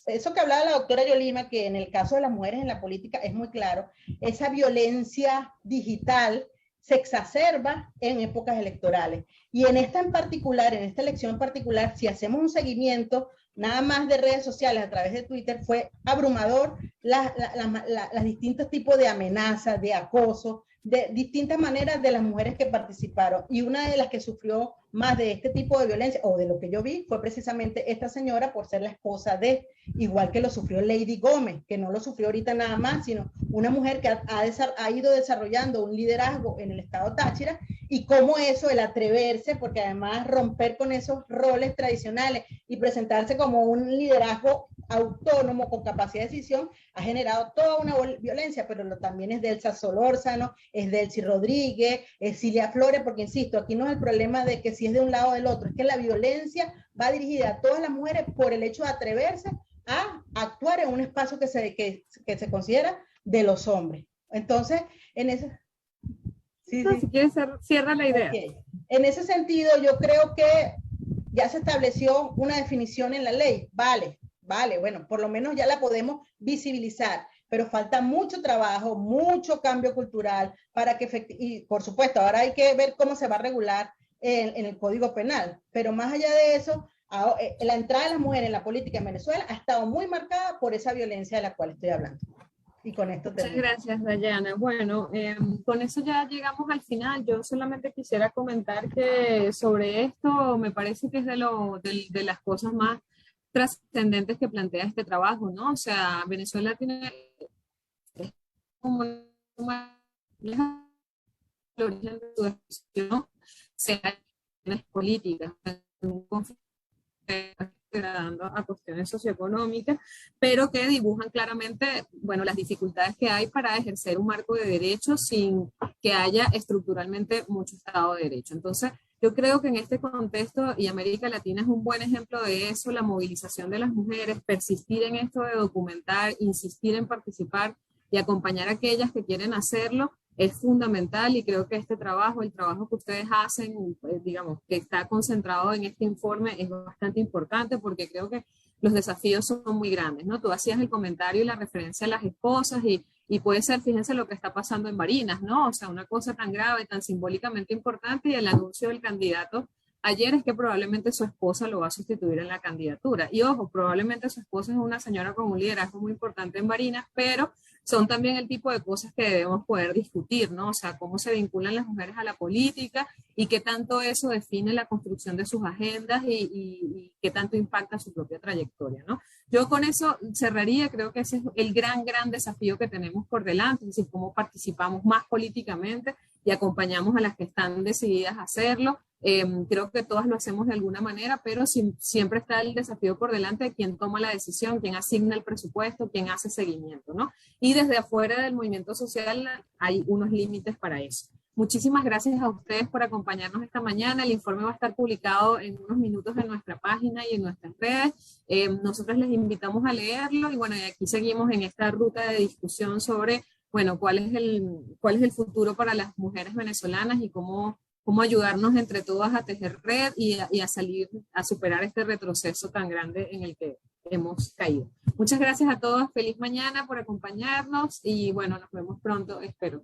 eso que hablaba la doctora Yolima, que en el caso de las mujeres en la política es muy claro, esa violencia digital se exacerba en épocas electorales. Y en esta en particular, en esta elección en particular, si hacemos un seguimiento nada más de redes sociales a través de Twitter, fue abrumador los distintos tipos de amenazas, de acoso, de distintas maneras de las mujeres que participaron. Y una de las que sufrió más de este tipo de violencia, o de lo que yo vi, fue precisamente esta señora por ser la esposa de, igual que lo sufrió Lady Gómez, que no lo sufrió ahorita nada más, sino una mujer que ha ido desarrollando un liderazgo en el estado Táchira, y cómo eso, el atreverse, porque además romper con esos roles tradicionales y presentarse como un liderazgo autónomo, con capacidad de decisión, ha generado toda una violencia, pero también es de Elsa Solórzano, es de Elsie Rodríguez, es Cilia Flores, porque insisto, aquí no es el problema de que si es de un lado o del otro, es que la violencia va dirigida a todas las mujeres por el hecho de atreverse a actuar en un espacio que se considera de los hombres. Entonces, en ese... Sí, no, sí. Si quieres, cierra la idea. Okay. En ese sentido, yo creo que ya se estableció una definición en la ley. Vale, bueno, por lo menos ya la podemos visibilizar, pero falta mucho trabajo, mucho cambio cultural para que, y por supuesto, ahora hay que ver cómo se va a regular en el Código Penal, pero más allá de eso, la entrada de las mujeres en la política en Venezuela ha estado muy marcada por esa violencia de la cual estoy hablando. Y con esto termino. Muchas gracias, Dayana. Bueno, con eso ya llegamos al final. Yo solamente quisiera comentar que sobre esto me parece que es de las cosas más trascendentes que plantea este trabajo, ¿no? O sea, Venezuela tiene como el origen de su decisión, sea en políticas, un conflicto degradando a cuestiones socioeconómicas, pero que dibujan claramente, bueno, las dificultades que hay para ejercer un marco de derechos sin que haya estructuralmente mucho Estado de Derecho. Entonces, yo creo que en este contexto, y América Latina es un buen ejemplo de eso, la movilización de las mujeres, persistir en esto de documentar, insistir en participar y acompañar a aquellas que quieren hacerlo, es fundamental, y creo que este trabajo, el trabajo que ustedes hacen, digamos, que está concentrado en este informe, es bastante importante porque creo que los desafíos son muy grandes, ¿no? Tú hacías el comentario y la referencia a las esposas y puede ser, fíjense lo que está pasando en Barinas, ¿no? O sea, una cosa tan grave, tan simbólicamente importante, y el anuncio del candidato ayer es que probablemente su esposa lo va a sustituir en la candidatura. Y ojo, probablemente su esposa es una señora con un liderazgo muy importante en Barinas, pero son también el tipo de cosas que debemos poder discutir, ¿no? O sea, cómo se vinculan las mujeres a la política y qué tanto eso define la construcción de sus agendas y qué tanto impacta su propia trayectoria, ¿no? Yo con eso cerraría, creo que ese es el gran desafío que tenemos por delante, es decir, cómo participamos más políticamente y acompañamos a las que están decididas a hacerlo. Creo que todas lo hacemos de alguna manera, pero siempre está el desafío por delante de quién toma la decisión, quién asigna el presupuesto, quién hace seguimiento, ¿no? Y desde afuera del movimiento social hay unos límites para eso. Muchísimas gracias a ustedes por acompañarnos esta mañana. El informe va a estar publicado en unos minutos en nuestra página y en nuestras redes. Nosotros les invitamos a leerlo y bueno, y aquí seguimos en esta ruta de discusión sobre, bueno, cuál es el futuro para las mujeres venezolanas y cómo ayudarnos entre todas a tejer red y a superar este retroceso tan grande en el que hemos caído. Muchas gracias a todos, feliz mañana por acompañarnos y bueno, nos vemos pronto, espero.